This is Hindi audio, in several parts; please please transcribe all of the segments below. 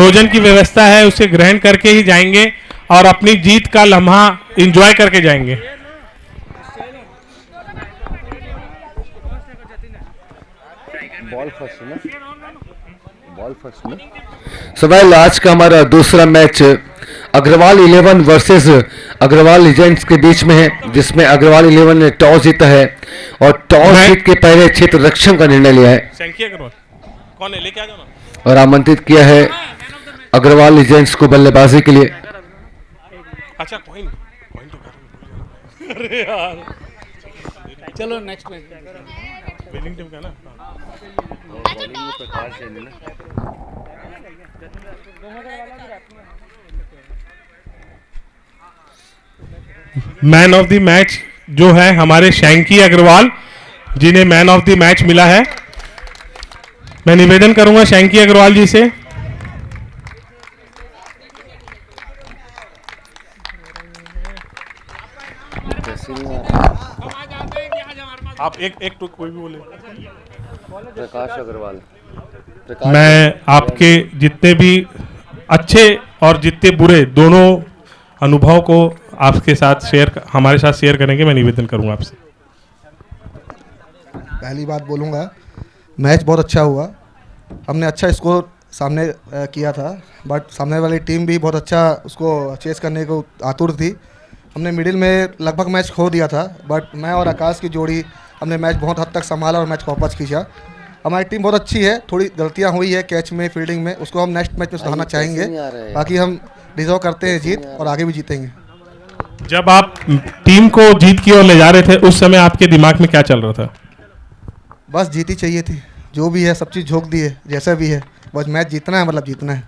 भोजन की व्यवस्था है उसे ग्रहण करके ही जाएंगे और अपनी जीत का लम्हा एंजॉय करके जाएंगे। बॉल फर्स्ट ना, बॉल फर्स्ट ना। सो वेल, आज का हमारा दूसरा match Agarwal 11 versus Agarwal legends के बीच में है, जिसमें अग्रवाल 11 ने टॉस जीता है और टॉस जीत के पहले क्षेत्र रक्षण का निर्णय लिया है। कौन है, लेके आ जाओ ना। और आमंत्रित किया है अग्रवाल लीजेंड्स को बल्लेबाजी के लिए। अच्छा कॉइन कॉइन तो कर, अरे यार चलो नेक्स्ट मैच विनिंग टीम का ना। मैन ऑफ द मैच जो है हमारे शैंकी अग्रवाल, जिन्हें मैन ऑफ द मैच मिला है। मैं निवेदन करूंगा शैंकी अग्रवाल जी से। आप एक टुक कोई भी बोले। प्रकाश अग्रवाल। मैं आपके जितने भी अच्छे और जितने बुरे दोनों अनुभव को आपके साथ हमारे साथ शेयर करेंगे। मैं निवेदन करूंगा आपसे। पहली बात बोलूँगा, मैच बहुत अच्छा हुआ। हमने अच्छा स्कोर सामने किया था, बट सामने वाली टीम भी बहुत अच्छा उसको चेस करने को आतुर थी। हमने मिडिल में लगभग मैच खो दिया था, बट मैं और आकाश की जोड़ी हमने मैच बहुत हद तक संभाला और मैच को वापस खींचा। हमारी टीम बहुत अच्छी है, थोड़ी गलतियां हुई है कैच में, फील्डिंग में, उसको हम नेक्स्ट मैच में सुधारना चाहेंगे। बाकी हम डिजर्व करते हैं जीत और आगे भी जीतेंगे। जब आप टीम को जीत की ओर ले जा रहे थे उस समय आपके दिमाग में क्या चल रहा था? बस जीत ही चाहिए थी, जो भी है सब चीज़ झोंक दी है, जैसा भी है बस मैच जीतना है, मतलब जीतना है।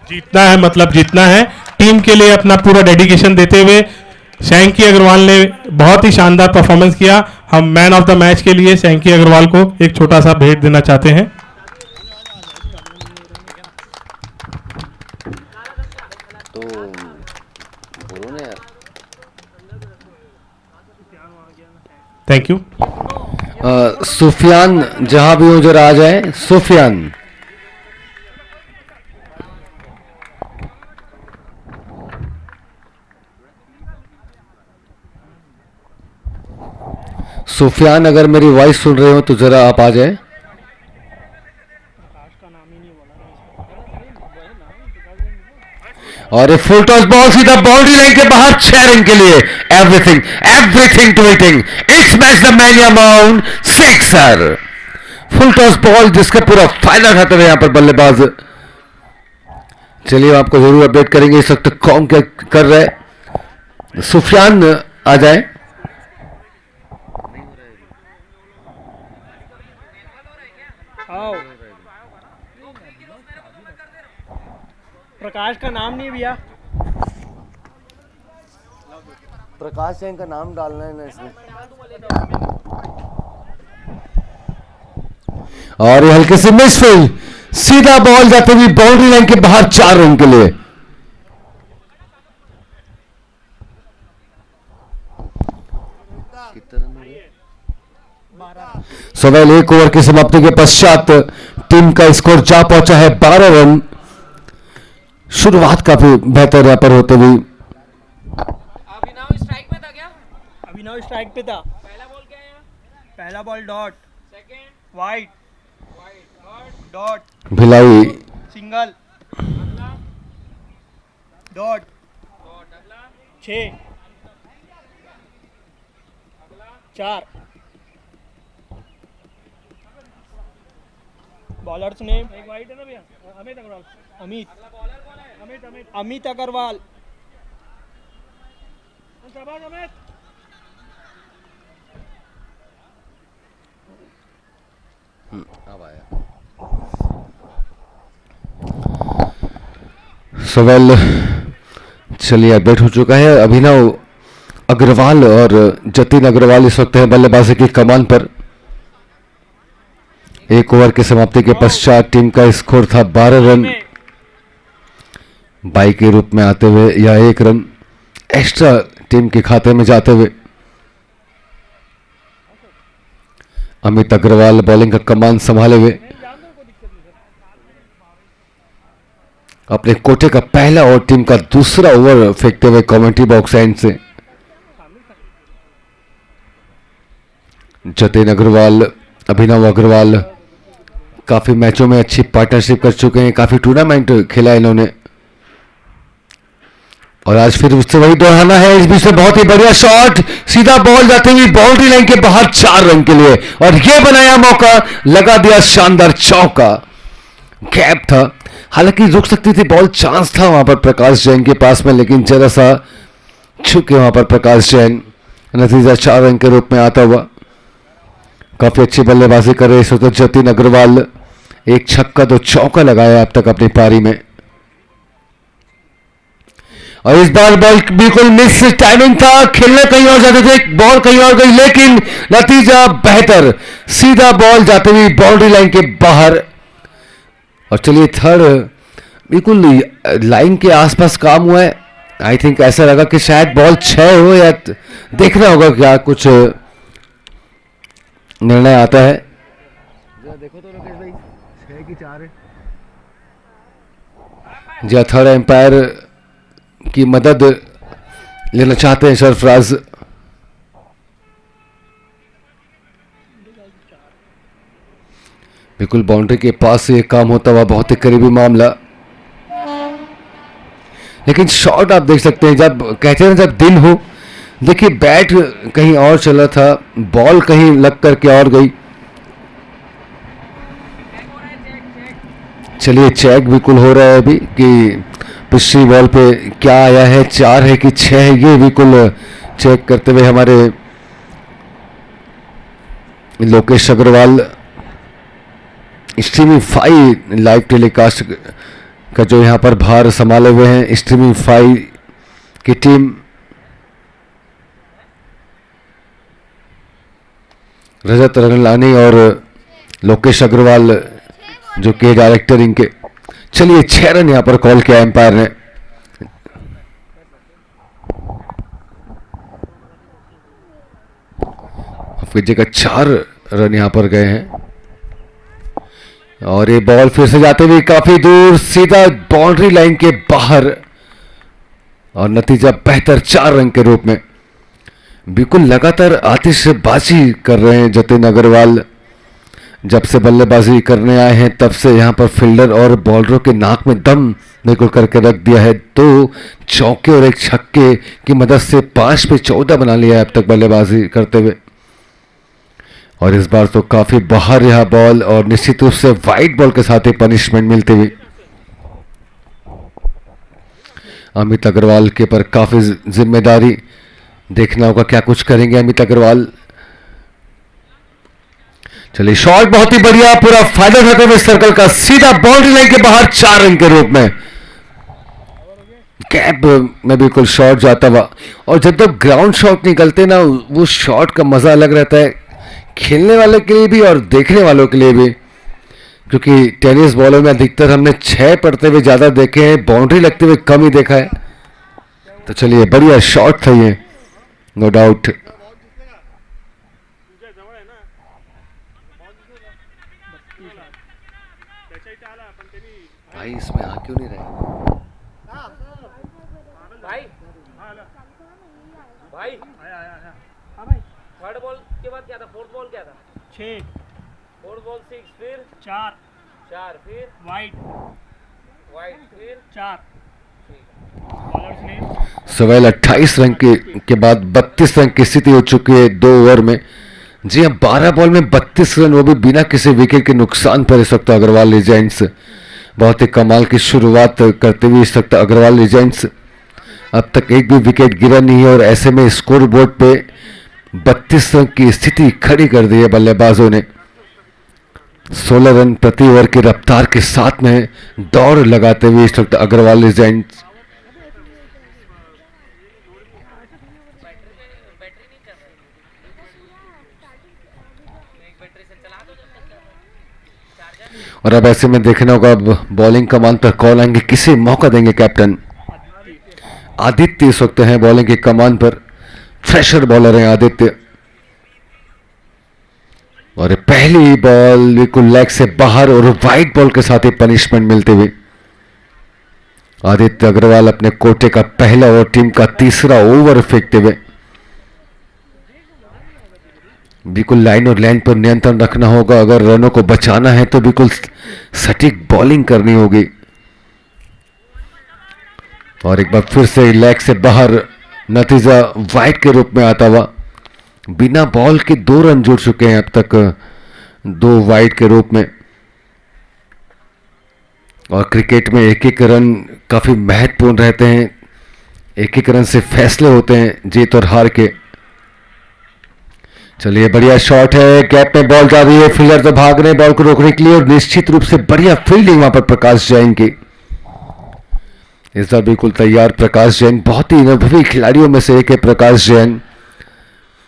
जीतना है मतलब जीतना है। टीम के लिए अपना पूरा डेडिकेशन देते हुए शैंकी अग्रवाल ने बहुत ही शानदार परफॉर्मेंस किया। हम मैन ऑफ द मैच के लिए शैंकी अग्रवाल को एक छोटा सा भेंट देना चाहते हैं। तो बोलो ना यार। Thank you. सुफियान जहां भी हो जरा आ जाए। सुफियान। सुफियान, अगर मेरी वॉइस सुन रहे हो तो जरा आप आ जाए। और ये फुल टॉस बॉल सीधा बाउंड्री लाइन के बाहर 6 रन के लिए। Everything to waiting. It's match the mania mount sixer. Full toss ball जिसका पूरा फायदा उठाते हुए यहां पर बल्लेबाज। चलिए आपको जरूर अपडेट करेंगे इस वक्त कौन क्या कर रहे हैं। सुफियान आ जाए। प्रकाश का नाम नहीं भैया, प्रकाश सिंह का नाम डालना है ना इसमें। और ये हल्के से मिसफील्ड, सीधा बॉल जाते हुए बाउंड्री लाइन के बाहर 4 रन के लिए। सवाल 1 ओवर की समाप्ति के पश्चात टीम का स्कोर जा पहुंचा है 12 रन। शुरुआत काफी बेहतर यहां पर होते हुए। अभिनव स्ट्राइक पे था क्या? अभिनव स्ट्राइक पे था। पहला बॉल क्या है? पहला ball dot, second wide, dot, Bhilai single, dot, 6, 4। Bowlers name एक वाइड है ना भैया, अमित अग्रवाल। अमित अग्रवाल। अब आया। सवाल चलिए अपडेट हो चुका है। अभिनव अग्रवाल और जतिन अग्रवाल इस वक्त है बल्लेबाजी की कमान पर। 1 ओवर की समाप्ति के पश्चात टीम का स्कोर था 12 रन। बाई के रूप में आते हुए या 1 रन एक्स्ट्रा टीम के खाते में जाते हुए अमित अग्रवाल बॉलिंग का कमान संभाले हुए। अपने कोटे का पहला और टीम का दूसरा ओवर फेंकते हुए कमेंट्री बॉक्स एंड से जतिन अग्रवाल, अभिनव अग्रवाल काफी मैचों में अच्छी पार्टनरशिप कर चुके हैं, काफी टूर्नामेंट खेला इन्होंने और आज फिर उससे वही दोहराना है। इस बीच में बहुत ही बढ़िया शॉट, सीधा बॉल जाते हुए बाउंड्री लाइन के बाहर 4 रन के लिए और ये बनाया मौका, लगा दिया शानदार चौका। गैप था, हालांकि रुक सकती थी बॉल, चांस था वहां पर प्रकाश जैन के पास में, लेकिन जरा सा छुके वहां पर प्रकाश जैन। नतीजा 4 रन के रूप में आता हुआ। काफी अच्छी बल्लेबाजी कर रहे इस वक्त जतिन अग्रवाल, 1 छक्का 2 चौका लगाया अब तक अपनी पारी में और इस बार बॉल बिल्कुल मिस टाइमिंग था, खेलने कहीं और जाते थे, बॉल कहीं और गई, लेकिन नतीजा बेहतर, सीधा बॉल जाते हुए बाउंड्री लाइन के बाहर। और चलिए थर्ड बिल्कुल लाइन के आसपास काम हुआ है। आई थिंक ऐसा लगा कि शायद बॉल 6 हो या देखना होगा क्या कुछ निर्णय आता है। देखो तो राकेश भाई 6 की 4 है। जी थर्ड एम्पायर की मदद लेना चाहते हैं सरफराज। बिल्कुल बाउंड्री के पास से ये काम होता हुआ, बहुत ही करीबी मामला, लेकिन शॉट आप देख सकते हैं, जब कहते हैं जब दिन हो, देखिए बैट कहीं और चला था, बॉल कहीं लग करके और गई। चलिए चेक बिल्कुल हो रहा है अभी कि पिछली बॉल पे क्या आया है, 4 है कि 6 है, ये बिल्कुल चेक करते हुए हमारे लोकेश अग्रवाल स्ट्रीमिफाई लाइव टेलीकास्ट का जो यहाँ पर भार संभाले हुए हैं, स्ट्रीमिफाई की टीम। रजत रंगलानी और लोकेश अग्रवाल जो के डायरेक्टर इनके। चलिए 6 रन यहां पर कॉल किया एम्पायर ने। फिजी का 4 रन यहां पर गए हैं और ये बॉल फिर से जाते हुए काफी दूर, सीधा बाउंड्री लाइन के बाहर और नतीजा बेहतर 4 रन के रूप में। बिल्कुल लगातार आतिशबाजी कर रहे हैं जतिन अग्रवाल। जब से बल्लेबाजी करने आए हैं तब से यहां पर फील्डर और बॉलरों के नाक में दम बिल्कुल करके रख दिया है। 2 चौके और 1 छक्के की मदद से 5 पे 14 बना लिया है अब तक बल्लेबाजी करते हुए। और इस बार तो काफी बाहर यह बॉल और निश्चित रूप से वाइड बॉल के साथ ही पनिशमेंट मिलती हुई। अमित अग्रवाल के पर काफी जिम्मेदारी, देखना होगा क्या कुछ करेंगे अमित अग्रवाल। चलिए शॉट बहुत ही बढ़िया, पूरा फायदा उठाते हुए सर्कल का, सीधा बाउंड्री लाइन के बाहर 4 रन के रूप में। गैप में बिल्कुल शॉट जाता हुआ, और जब तक ग्राउंड शॉट निकलते ना, वो शॉट का मजा अलग रहता है, खेलने वाले के लिए भी और देखने वालों के लिए भी। क्योंकि टेनिस बॉलों में अधिकतर हमने 6 पड़ते हुए ज्यादा देखे हैं, बाउंड्री लगते हुए कम ही देखा है। तो चलिए बढ़िया शॉट था ये, नो डाउट। भाई इसमें आ क्यों नहीं रहे भाई? भाई थर्ड बॉल के बाद क्या था? फोर्थ बॉल क्या था? 6, फोर्थ बॉल 6, फिर 4, फिर वाइड, फिर 4। सवेल 28 रन के बाद 32 रन की स्थिति हो चुकी है 2 ओवर में। जी हाँ, 12 बॉल में 32 रन, वो भी बिना किसी विकेट के नुकसान पर इस वक्त अग्रवाल लीजेंड्स बहुत ही कमाल की शुरुआत करते हुए इस वक्त अग्रवाल लीजेंड्स अब तक एक भी विकेट गिरा नहीं है और ऐसे में स्कोर बोर्ड पे 32 रन की स्थिति खड़ी कर दी है बल्लेबाजों ने। 16 रन प्रति ओवर की रफ्तार के साथ में दौड़ लगाते हुए इस वक्त अग्रवाल लीजेंड्स और अब ऐसे में देखना होगा अब बॉलिंग कमान पर कॉल आएंगे, किसे मौका देंगे कैप्टन। आदित्य इस वक्त हैं बॉलिंग की कमान पर, फ्रेशर बॉलर हैं आदित्य। और पहली बॉल बिल्कुल लेग से बाहर और वाइड बॉल के साथ ही पनिशमेंट मिलते हुए। आदित्य अग्रवाल अपने कोटे का पहला और टीम का तीसरा ओवर फेंकते हुए। बिल्कुल लाइन और लाइन पर नियंत्रण रखना होगा, अगर रनों को बचाना है तो बिल्कुल सटीक बॉलिंग करनी होगी। और एक बार फिर से लेग से बाहर, नतीजा वाइड के रूप में आता हुआ। बिना बॉल के 2 रन जुड़ चुके हैं अब तक, 2 वाइड के रूप में। और क्रिकेट में एक एक रन काफी महत्वपूर्ण रहते हैं, एक एक रन से फैसले होते हैं जीत और हार के। चलिए बढ़िया शॉट है, गैप में बॉल जा रही है, फील्डर तो भाग रहे हैं बॉल को रोकने के लिए, और निश्चित रूप से बढ़िया फील्डिंग वहां पर प्रकाश जैन की। इस बार बिल्कुल तैयार प्रकाश जैन, बहुत ही अनुभवी खिलाड़ियों में से एक है प्रकाश जैन।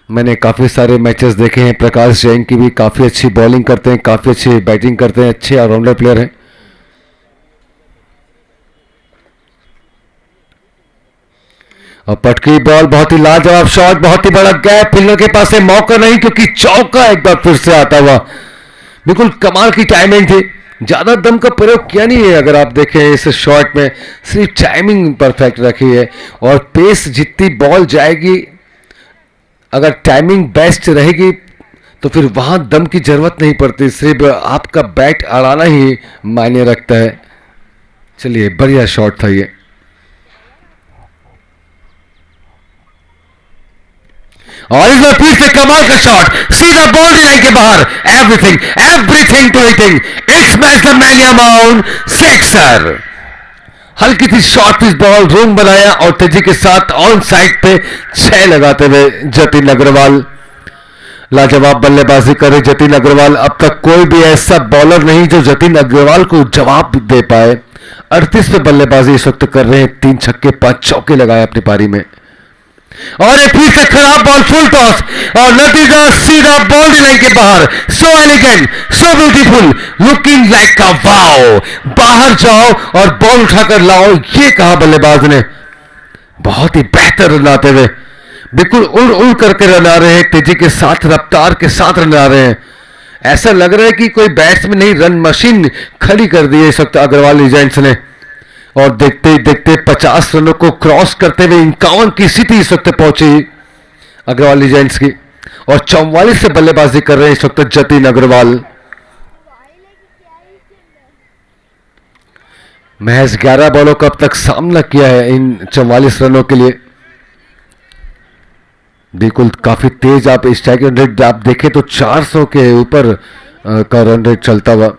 मैंने काफी सारे मैचेस देखे हैं प्रकाश जैन की भी, काफी अच्छी बॉलिंग करते हैं, काफी अच्छी बैटिंग करते हैं, अच्छे ऑलराउंडर प्लेयर हैं। और पटकी बॉल, बहुत ही लाजवाब शॉट, बहुत ही बड़ा गैप, फील्डर के पास है, मौका नहीं क्योंकि चौका एक बार फिर से आता हुआ। बिल्कुल कमाल की टाइमिंग थी, ज्यादा दम का प्रयोग किया नहीं है। अगर आप देखें इस शॉट में सिर्फ टाइमिंग परफेक्ट रखी है, और पेस जितनी बॉल जाएगी, अगर टाइमिंग बेस्ट रहेगी तो फिर वहां दम की जरूरत नहीं पड़ती, सिर्फ आपका बैट अड़ाना ही मायने रखता है। चलिए बढ़िया शॉट था ये। और इस बार फिर से कमाल का शॉट, सीधा बाउंड्री लाइन के बाहर, everything to hitting, it's match the mania mount, sixer. हल्की सी शॉर्ट पिच बॉल, रूम बनाया और तेजी के साथ ऑन साइड पे 6 लगाते हुए जतिन अग्रवाल। लाजवाब बल्लेबाजी करे जतिन अग्रवाल। अब तक कोई भी ऐसा बॉलर नहीं जो जतिन अग्रवाल को जवाब दे पाए। 38 पे बल्लेबाजी इस वक्त कर रहे हैं, 3 छक्के 5 चौके लगाए अपनी पारी में। और एक फिर से खराब बॉल, फुल टॉस, और नतीजा सीधा बाउंड्री लाइन के बाहर। So elegant, so beautiful, looking like a wow. बाहर जाओ और बॉल उठाकर लाओ, ये कहा बल्लेबाज ने। बहुत ही बेहतर रन आते हुए, बिल्कुल उड़ उड़ करके रन आ रहे हैं, तेजी के साथ, रफ्तार के साथ रन आ रहे हैं। ऐसा लग रहा है कि कोई बैट्समैन नहीं, रन मशीन खड़ी कर दी है इस वक्त अग्रवाल लीजेंड्स ने। और देखते ही देखते 50 रनों को क्रॉस करते हुए 51 की स्थिति इस वक्त पहुंची अग्रवाल लीजेंड्स की, और 44 से बल्लेबाजी कर रहे हैं इस वक्त जतिन अग्रवाल। महज 11 बॉलों का अब तक सामना किया है इन 44 रनों के लिए। बिल्कुल काफी तेज आप स्ट्राइक रन रेट आप देखें तो 400 के ऊपर का रन रेट चलता हुआ।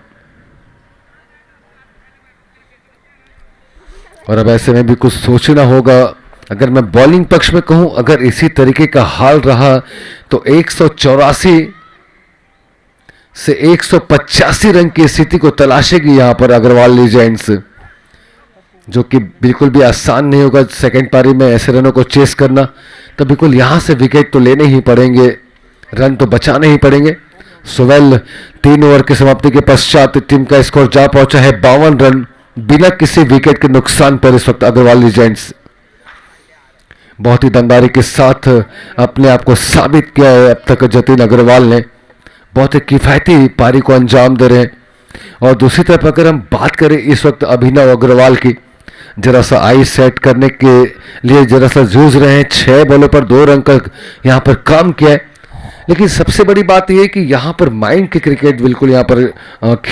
और अब ऐसे में भी कुछ सोचना होगा। अगर मैं बॉलिंग पक्ष में कहूं, अगर इसी तरीके का हाल रहा तो 184 से 185 रन की स्थिति को तलाशेगी यहां पर अग्रवाल लीजेंड्स, जो कि बिल्कुल भी आसान नहीं होगा सेकंड पारी में ऐसे रनों को चेस करना। तो बिल्कुल यहां से विकेट तो लेने ही पड़ेंगे, रन तो बचाने ही पड़ेंगे। सुवेल 3 ओवर की समाप्ति के पश्चात टीम का स्कोर जा पहुंचा है 52 रन, बिना किसी विकेट के नुकसान पर इस वक्त अग्रवाल लीजेंड्स बहुत ही दमदारी के साथ अपने आप को साबित किया है अब तक जतिन अग्रवाल ने। बहुत ही किफायती पारी को अंजाम दे रहे हैं। और दूसरी तरफ अगर हम बात करें इस वक्त अभिनव अग्रवाल की, जरा सा आई सेट करने के लिए जरा सा जूझ रहे हैं। 6 बॉलों पर 2 रन का यहां पर काम किया है, लेकिन सबसे बड़ी बात यह है कि यहां पर माइंड की क्रिकेट बिल्कुल यहां पर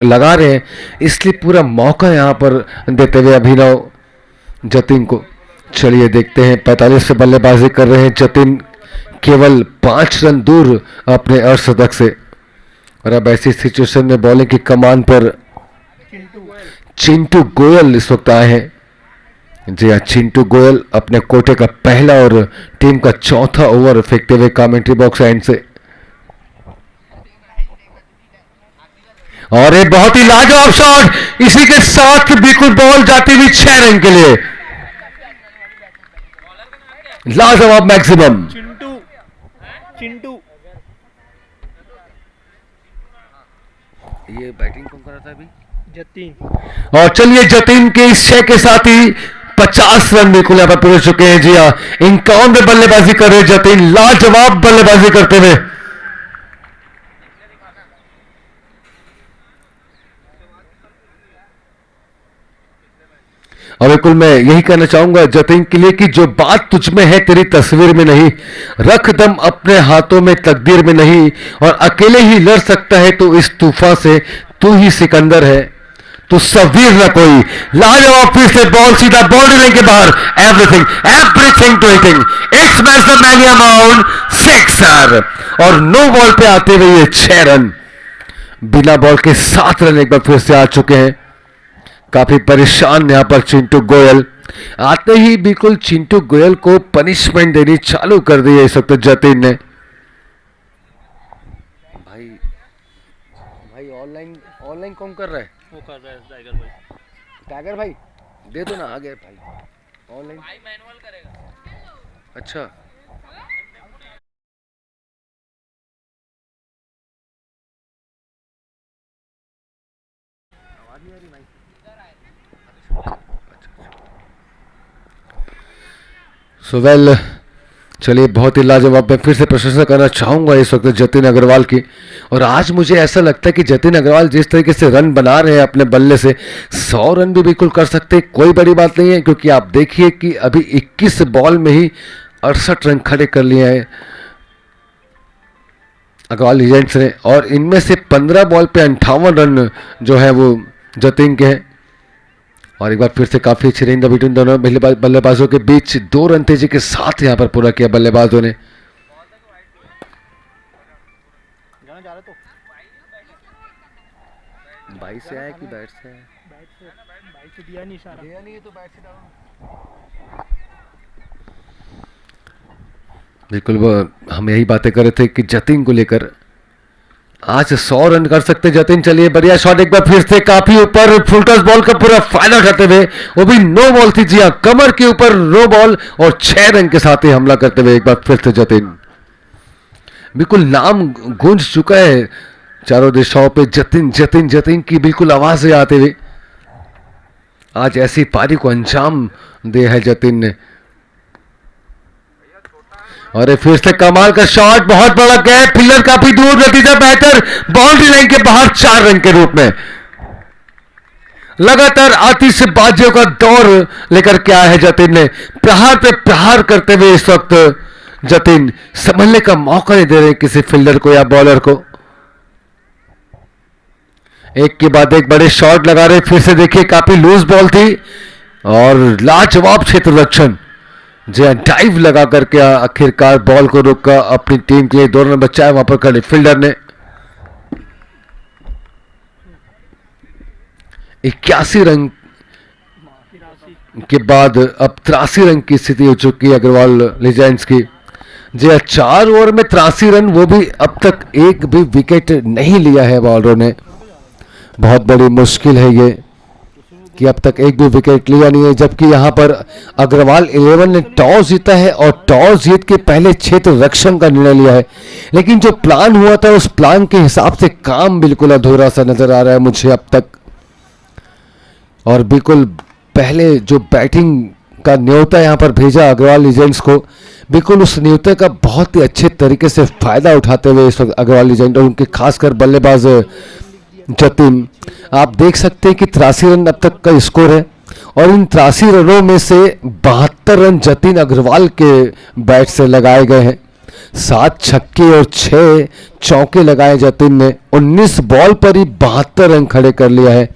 लगा रहे हैं, इसलिए पूरा मौका यहां पर देते हुए अभिनव जतिन को। चलिए देखते हैं, 45 से बल्लेबाजी कर रहे हैं जतिन, केवल 5 रन दूर अपने अर्धशतक से। और अब ऐसी सिचुएशन में बॉलिंग की कमान पर चिंटू गोयल इस वक्त आए हैं। जी हाँ, चिंटू गोयल अपने कोटे का पहला और टीम का चौथा ओवर फेंकते हुए कमेंट्री बॉक्स एंड से। और एक बहुत ही लाजवाब शॉट, इसी के साथ बिल्कुल बॉल जाती हुई 6 रन के लिए। लाजवाब मैक्सिमम। चिंटू चिंटू ये बैटिंग कौन कर रहा था अभी? जतीन। और चलिए जतीन के इस 6 के साथ ही 50 रन बिल्कुल यहाँ पर पूरे चुके हैं। जी हाँ, 51 में बल्लेबाजी कर रहे जतीन, लाजवाब बल्लेबाजी करते हुए। और बिल्कुल मैं यही कहना चाहूंगा जतीन के लिए कि जो बात तुझ में है तेरी तस्वीर में नहीं, रख दम अपने हाथों में तकदीर में नहीं, और अकेले ही लड़ सकता है तो इस तूफान से, तू ही सिकंदर है, तू सवीर न कोई। लाजवाब फिर से बॉल सीधा बाउंड्री लाइन के बाहर, everything to hitting, it's match the mania mount, sixer. और नो बॉल पे आते हुए ये 6 रन, बिना बॉल के 7 रन एक बार फिर से आ चुके हैं। काफी परेशान यहां पर चिंटू गोयल, आते ही बिल्कुल चिंटू गोयल को पनिशमेंट देनी चालू कर दी है इस वक्त जतीन ने। भाई भाई ऑनलाइन कौन कर रहा है? वो कर रहा है टाइगर भाई। टाइगर भाई दे दो ना आगे भाई, ऑनलाइन भाई मैनुअल करेगा। अच्छा। सो वेल, चलिए बहुत ही लाजवाब, मैं फिर से प्रशंसा करना चाहूंगा इस वक्त जतीन अग्रवाल की। और आज मुझे ऐसा लगता है कि जतीन अग्रवाल जिस तरीके से रन बना रहे हैं अपने बल्ले से, 100 रन भी बिल्कुल कर सकते हैं, कोई बड़ी बात नहीं है। क्योंकि आप देखिए कि अभी 21 बॉल में ही 68 रन खड़े कर लिए हैं अग्रवाल लीजेंड्स ने, और इनमें से 15 बॉल पे 58 रन जो है वो जतीन के हैं। और एक बार फिर से काफी अच्छी रेंज बिटवीन दोनों बल्लेबाजों के बीच, 2 रन तेजी के साथ यहां पर पूरा किया बल्लेबाजों ने। बाइट से आया कि बैट से आया? बैट से दिया नहीं इशारा। दिया नहीं है तो बैट से डालो। बिल्कुल, वो हम यही बातें कर रहे थे कि जतीन को लेकर आज 100 रन कर सकते जतीन। चलिए बढ़िया शॉट एक बार फिर से, काफी ऊपर फुल टॉस बॉल का पूरा फायदा उठाते हुए, वो भी नो बॉल थी। जी हाँ, कमर के ऊपर नो बॉल, और 6 रन के साथ ही हमला करते हुए एक बार फिर से जतीन। बिल्कुल नाम गूंज चुका है चारों दिशाओं पे, जतीन जतीन जतीन की बिल्कुल आवाजें आते हुए। आज ऐसी पारी को अंजाम दिया है जतीन ने। और फिर से कमाल का शॉट, बहुत बड़ा गैप, फिल्डर काफी दूर, नतीजा बेहतर, बाउंड्री लाइन के बाहर 4 रन के रूप में। लगातार आतिशबाजियों का दौर लेकर के आया है जतीन ने, प्रहार पे प्रहार करते हुए इस वक्त जतीन संभलने का मौका नहीं दे रहे किसी फील्डर को या बॉलर को। एक के बाद एक बड़े शॉट लगा रहे, फिर से देखिए काफी लूज बॉल थी, और लाजवाब क्षेत्र रक्षण, जो डाइव लगा करके आखिरकार बॉल को रोका, अपनी टीम के लिए 2 रन बचाए वहां पर खड़े फील्डर ने। 81 रन के बाद अब 83 रन की स्थिति हो चुकी है अग्रवाल लीजेंड्स की। जी 4 ओवर में 83 रन, वो भी अब तक एक भी विकेट नहीं लिया है बॉलरों ने। बहुत बड़ी मुश्किल है ये कि अब तक एक भी विकेट लिया नहीं है, जबकि यहां पर अग्रवाल 11 ने टॉस जीता है और टॉस जीत के पहले क्षेत्र रक्षण का निर्णय लिया है। लेकिन जो प्लान हुआ था उस प्लान के हिसाब से काम बिल्कुल अधूरा सा नजर आ रहा है मुझे अब तक। और बिल्कुल पहले जो बैटिंग का न्योता यहां पर भेजा अग्रवाल लीजेंड्स को, बिल्कुल उस न्योते का बहुत ही अच्छे तरीके से फायदा उठाते हुए इस वक्त अग्रवाल लीजेंड और उनके खासकर बल्लेबाज जतीन, आप देख सकते हैं कि 83 रन अब तक का स्कोर है, और इन 83 रनों में से 72 रन जतीन अग्रवाल के बैट से लगाए गए हैं। 7 छक्के और 6 चौके लगाए जतीन ने, 19 बॉल पर ही 72 रन खड़े कर लिया है।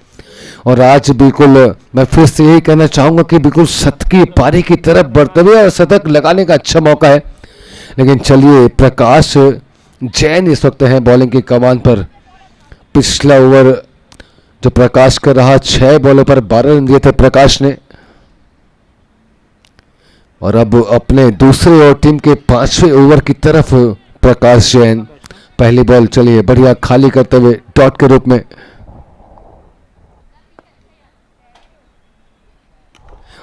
और आज बिल्कुल मैं फिर से यही कहना चाहूंगा कि बिल्कुल शतकीय पारी की तरफ बढ़ते हुए और शतक लगाने का अच्छा मौका है। लेकिन चलिए, प्रकाश जैन इस वक्त हैं बॉलिंग की कमान पर। पिछला ओवर जो प्रकाश कर रहा, 6 बॉलों पर 12 रन दिए थे प्रकाश ने, और अब अपने दूसरे और टीम के 5वें ओवर की तरफ प्रकाश जैन। पहली बॉल चलिए बढ़िया खाली करते हुए डॉट के रूप में,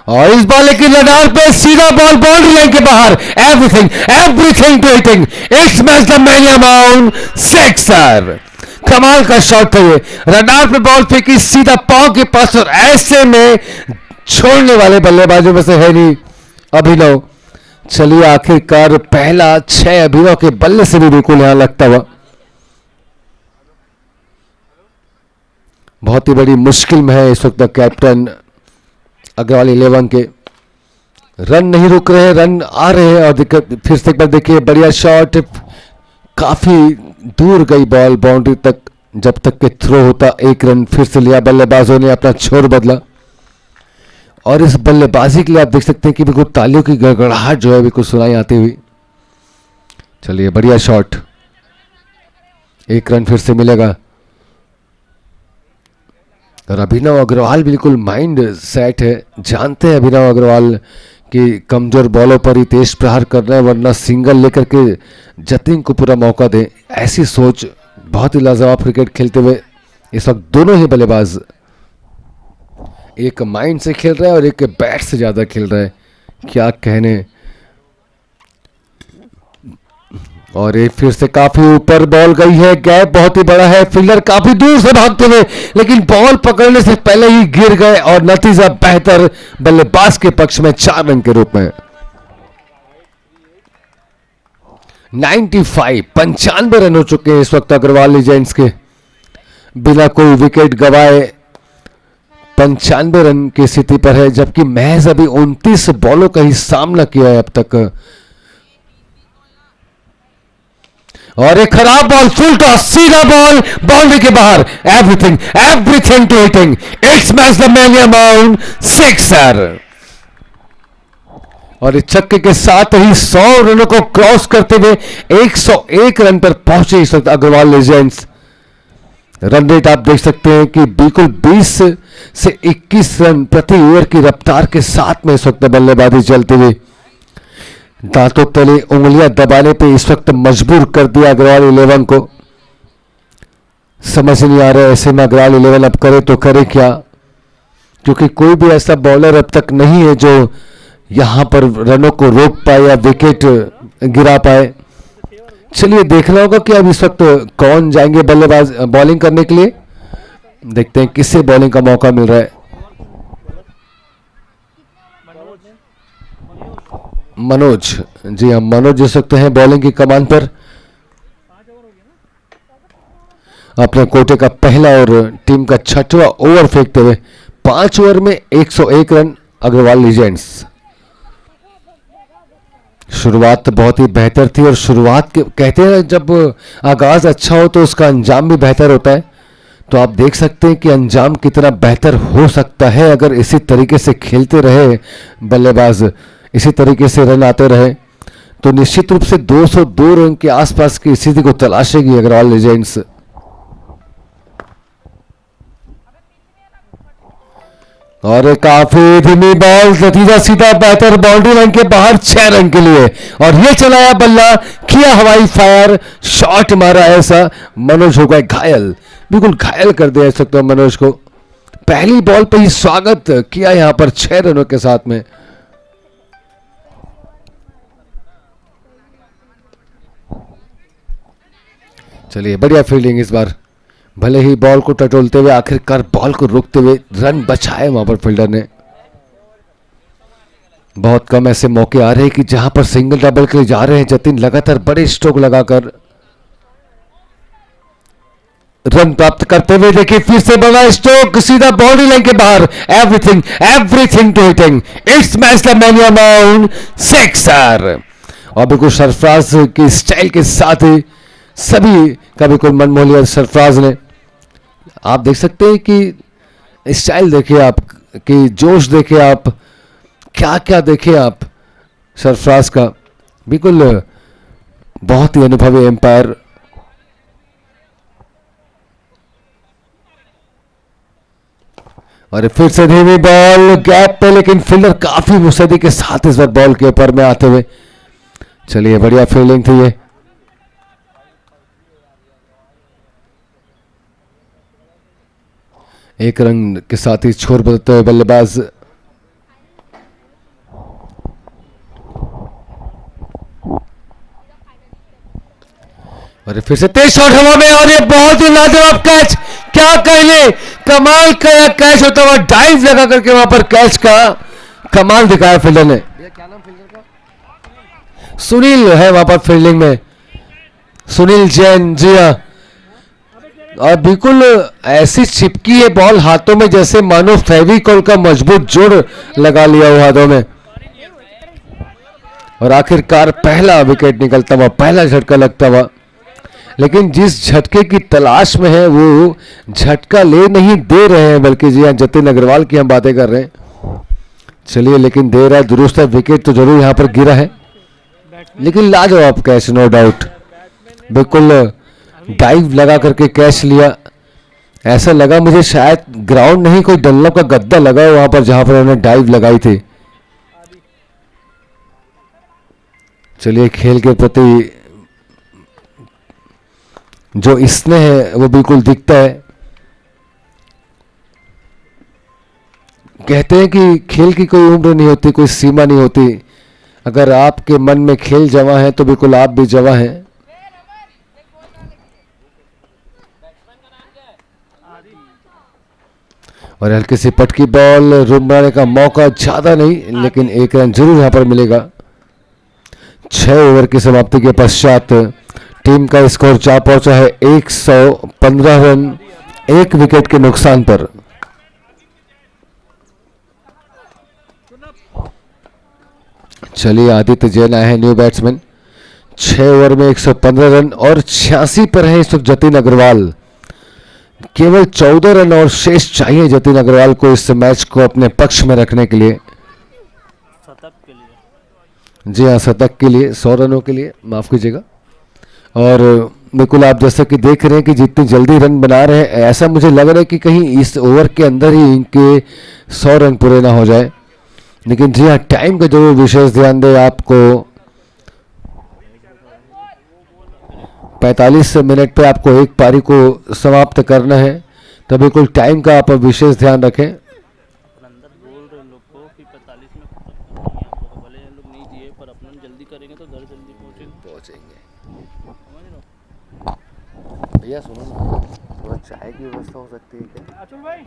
और इस बॉल की रडार पे सीधा बॉल बाउंड्री लाइन के बाहर, everything to hitting, it's match the mania mount, sixer. कमाल का शॉट था ये, रडार पे बॉल फेंकी सीधा पांव के पास, और ऐसे में छोड़ने वाले बल्लेबाजों में से है नहीं अभिनव। चलिए आखिरकार पहला 6 अभिनव के बल्ले से भी बिल्कुल यहां लगता हुआ। बहुत ही बड़ी मुश्किल में है इस वक्त कैप्टन अग्रवाल 11 के। रन नहीं रुक रहे, रन आ रहे हैं, और दिक्कत फिर से एक बार देखिए, बढ़िया शॉट, काफी दूर गई बॉल बाउंड्री तक, जब तक के थ्रो होता 1 रन फिर से लिया बल्लेबाजों ने, अपना छोर बदला। और इस बल्लेबाजी के लिए आप देख सकते हैं कि बिल्कुल तालियों की गड़गड़ाहट जो है बिल्कुल सुनाई आती हुई। चलिए बढ़िया शॉट, 1 रन फिर से मिलेगा। और अभिनव अग्रवाल बिल्कुल माइंड सेट है, जानते हैं अभिनव अग्रवाल कि कमजोर बॉलों पर ही तेज प्रहार करना है, वरना सिंगल लेकर के जतिन को पूरा मौका दे, ऐसी सोच। बहुत ही लाजवाब क्रिकेट खेलते हुए इस वक्त दोनों ही बल्लेबाज, एक माइंड से खेल रहा है और एक बैट से ज्यादा खेल रहा है, क्या कहने। और ये फिर से काफी ऊपर बॉल गई है, गैप बहुत ही बड़ा है, फील्डर काफी दूर से भागते हुए, लेकिन बॉल पकड़ने से पहले ही गिर गए, और नतीजा बेहतर बल्लेबाज के पक्ष में 4 रन के रूप में। 95 रन हो चुके हैं इस वक्त अग्रवाल लीजेंड्स के, बिना कोई विकेट गवाए 95 रन की स्थिति पर है, जबकि महज अभी 29 बॉलों का ही सामना किया है अब तक। और एक खराब बॉल, फुल टॉस, सीधा बॉल बाउंड्री के बाहर, everything to hitting, it's match the man amount 6 और इस छक्के के साथ ही 100 रनों को क्रॉस करते हुए 101 रन पर पहुंचे इस वक्त अग्रवाल लीजेंड्स। रन रेट आप देख सकते हैं कि बिल्कुल 20 से 21 रन प्रति ओवर की रफ्तार के साथ में इस वक्त बल्लेबाजी चलती हुई। दांतों तले उंगलियां दबाने पे इस वक्त मजबूर कर दिया अग्रवाल 11 को। समझ नहीं आ रहा है ऐसे में अग्रवाल 11 अब करे तो करे क्या, क्योंकि कोई भी ऐसा बॉलर अब तक नहीं है जो यहां पर रनों को रोक पाए या विकेट गिरा पाए। चलिए देखना होगा कि अब इस वक्त कौन जाएंगे बल्लेबाज बॉलिंग करने के लिए। देखते हैं किससे बॉलिंग का मौका मिल रहा है। मनोज, जी हम मनोज जिस वक्त हैं बॉलिंग की कमान पर, अपने कोटे का पहला और टीम का 6वां ओवर फेंकते हुए 5 ओवर में 101 रन अग्रवाल लीजेंड्स। शुरुआत तो बहुत ही बेहतर थी, और शुरुआत के कहते हैं जब आगाज अच्छा हो तो उसका अंजाम भी बेहतर होता है। तो आप देख सकते हैं कि अंजाम कितना बेहतर हो सकता है अगर इसी तरीके से खेलते रहे बल्लेबाज, इसी तरीके से रन आते रहे, तो निश्चित रूप से 202 रन के आसपास की स्थिति को तलाशेगी अग्रवाल लीजेंड्स। और काफी धीमी बॉल, नतीजा सीधा बेहतर बाउंड्री लाइन के बाहर 6 रन के लिए। और ये चलाया बल्ला, किया हवाई फायर, शॉट मारा ऐसा, मनोज हो गए घायल, बिल्कुल घायल कर दिया सकते हो मनोज को। पहली बॉल पे ही स्वागत किया यहां पर 6 रनों के साथ में। चलिए बढ़िया फील्डिंग इस बार, भले ही बॉल को टटोलते हुए आखिरकार बॉल को रोकते हुए रन बचाए वहां पर फील्डर ने। बहुत कम ऐसे मौके आ रहे हैं कि जहां पर सिंगल डबल के लिए जा रहे हैं जतिन, लगातार बड़े स्ट्रोक लगाकर रन प्राप्त करते हुए। देखिए फिर से बड़ा स्ट्रोक सीधा बाउंड्री लाइन के बाहर, everything to hitting, it's match the man amount 6 और बिल्कुल सरफराज की स्टाइल के साथ ही सभी का बिल्कुल मन मोह लिया सरफराज ने। आप देख सकते हैं कि स्टाइल देखिए आप, कि जोश देखिए आप, क्या क्या देखिए आप सरफराज का, बिल्कुल बहुत ही अनुभवी एम्पायर। और फिर से धीमी बॉल गैप पे, लेकिन फील्डर काफी मुस्तैदी के साथ इस बार बॉल के ऊपर में आते हुए। चलिए बढ़िया फील्डिंग थी ये। एक रन के साथ ही छोर बदलते हुए बल्लेबाज और फिर से तेज शॉट हवा में और ये बहुत ही लाजवाब कैच, क्या कहिए, कमाल का कैच होता हुआ, डाइव लगा करके वहां पर कैच का कमाल दिखाया फील्डर ने। क्या नाम फील्डर का? सुनील है वहां पर फील्डिंग में, सुनील जैन, जी हाँ। और बिल्कुल ऐसी चिपकी है बॉल हाथों में जैसे मानो फेविकॉल का मजबूत जोड़ लगा लिया हो हाथों में। और आखिरकार पहला विकेट निकलता हुआ, पहला झटका लगता हुआ। लेकिन जिस झटके की तलाश में है वो झटका ले नहीं दे रहे हैं, बल्कि जी हाँ जतिन अग्रवाल की हम बातें कर रहे हैं। चलिए, लेकिन दे रहा है दुरुस्त है, विकेट तो जरूर यहां पर गिरा है, लेकिन लाजवाब कैच, नो डाउट। बिल्कुल डाइव लगा करके कैच लिया। ऐसा लगा मुझे शायद ग्राउंड नहीं, कोई डनलप का गद्दा लगा है वहां पर जहां पर उन्होंने डाइव लगाई थी। चलिए, खेल के प्रति जो स्नेह है वो बिल्कुल दिखता है। कहते हैं कि खेल की कोई उम्र नहीं होती, कोई सीमा नहीं होती। अगर आपके मन में खेल जवां है तो बिल्कुल आप भी जवां हैं। और हल्की सी पटकी बॉल, रूम बनाने का मौका ज्यादा नहीं, लेकिन एक रन जरूर यहां पर मिलेगा। 6 ओवर की समाप्ति के पश्चात टीम का स्कोर जा पहुंचा है 115 रन, 1 विकेट के नुकसान पर। चलिए, आदित्य जैन आए हैं न्यू बैट्समैन। 6 ओवर में 115 रन और 86 पर है इस वक्त जतिन अग्रवाल। केवल 14 रन और शेष चाहिए जतिन अग्रवाल को इस मैच को अपने पक्ष में रखने के लिए। शतक के लिए, जी हाँ, शतक के लिए, 100 रनों के लिए, माफ कीजिएगा। और बिल्कुल आप जैसा कि देख रहे हैं कि जितनी जल्दी रन बना रहे हैं, ऐसा मुझे लग रहा है कि कहीं इस ओवर के अंदर ही इनके 100 रन पूरे ना हो जाए। लेकिन जी हाँ, टाइम का जरूर विशेष ध्यान दें। आपको 45 मिनट पे आपको एक पारी को समाप्त करना है, तो बिल्कुल टाइम का आप विशेष ध्यान रखें। अंदर बोल रहे लोग को कि 45 में खत्म करना है आपको, भले ये लोग नहीं दिए पर अपना जल्दी करेंगे तो घर जल्दी पहुंचेंगे। समझ रहे हो? भैया सुनो ना, थोड़ा चाय की व्यवस्था हो सकती है क्या? अचल भाई,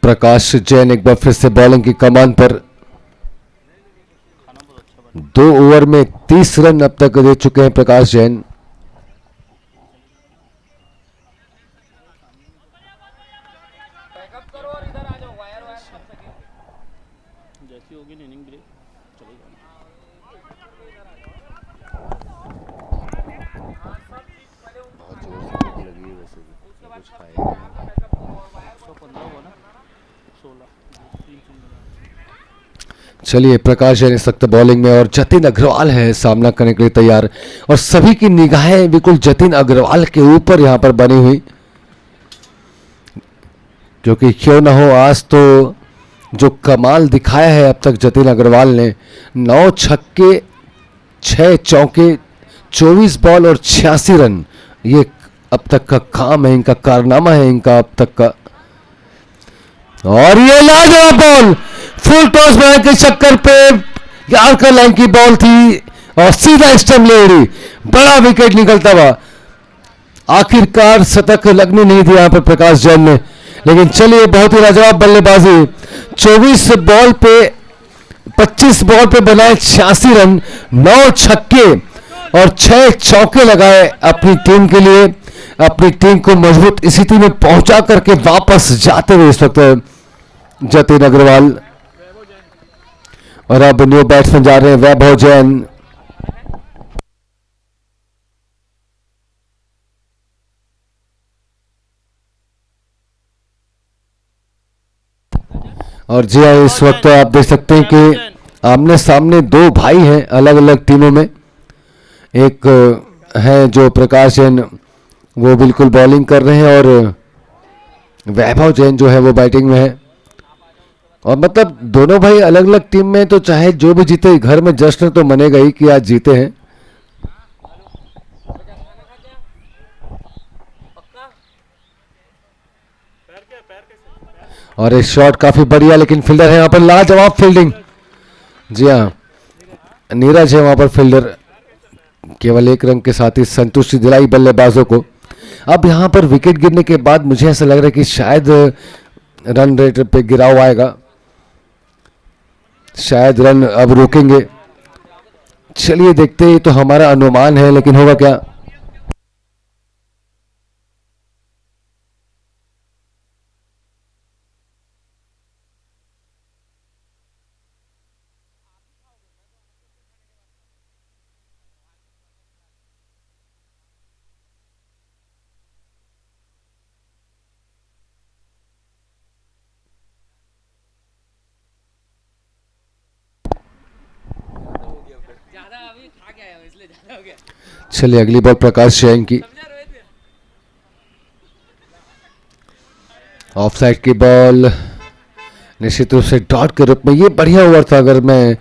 प्रकाश जैन एक बार फिर से बॉलिंग की कमान पर। 2 ओवर में 30 रन अब तक दे चुके हैं प्रकाश जैन। जैसी होगी इनिंग ब्रेक चलेगा। बहुत जोर से भूख लगी है वैसे भी, कुछ खाया नहीं। 115 हुआ ना, 16 चलिए, प्रकाश जैन इस वक्त बॉलिंग में और जतिन अग्रवाल है सामना करने के लिए तैयार। और सभी की निगाहें बिल्कुल जतिन अग्रवाल के ऊपर यहां पर बनी हुई, क्योंकि क्यों ना हो, आज तो जो कमाल दिखाया है अब तक जतिन अग्रवाल ने, 9 छक्के 6 चौके, 24 बॉल और 86 रन, ये अब तक का काम है इनका, कारनामा है इनका अब तक का। और ये लाजवाब बॉल, फुल टॉस बनाने के चक्कर पे यार का लाइन की बॉल थी और सीधा स्टंप ले उड़ी, बड़ा विकेट निकलता हुआ। आखिरकार शतक लगने नहीं दिया यहां पर प्रकाश जैन ने। लेकिन चलिए, बहुत ही लाजवाब बल्लेबाजी, 24 बॉल पे 25 बॉल पे बनाए 86 रन, 9 छक्के और 6 चौके लगाए अपनी टीम के लिए, अपनी टीम को मजबूत स्थिति में पहुंचा करके वापस जाते हुए इस वक्त जतिन अग्रवाल। और अब न्यू बैट्समैन जा रहे हैं वैभव जैन। और जी हाँ, इस वक्त आप देख सकते हैं कि आमने सामने 2 भाई हैं अलग अलग टीमों में। एक है जो प्रकाश जैन, वो बिल्कुल बॉलिंग कर रहे हैं, और वैभव जैन जो है वो बैटिंग में है। और मतलब दोनों भाई अलग अलग टीम में, तो चाहे जो भी जीते, घर में जश्न तो मनेगा ही कि आज जीते हैं। और ये शॉट काफी बढ़िया, लेकिन फील्डर है यहाँ पर लाजवाब फील्डिंग। जी हाँ, नीरज है वहां पर फील्डर, केवल 1 रन के साथ ही संतुष्टि दिलाई बल्लेबाजों को। अब यहाँ पर विकेट गिरने के बाद मुझे ऐसा लग रहा है कि शायद रन रेट पे गिराव आएगा, शायद रन अब रोकेंगे। चलिए देखते हैं, तो हमारा अनुमान है, लेकिन होगा क्या। चलिए अगली बॉल प्रकाश जैन की, ऑफ साइड की बॉल, निश्चित रूप से डॉट के रूप में। ये बढ़िया ओवर था, अगर मैं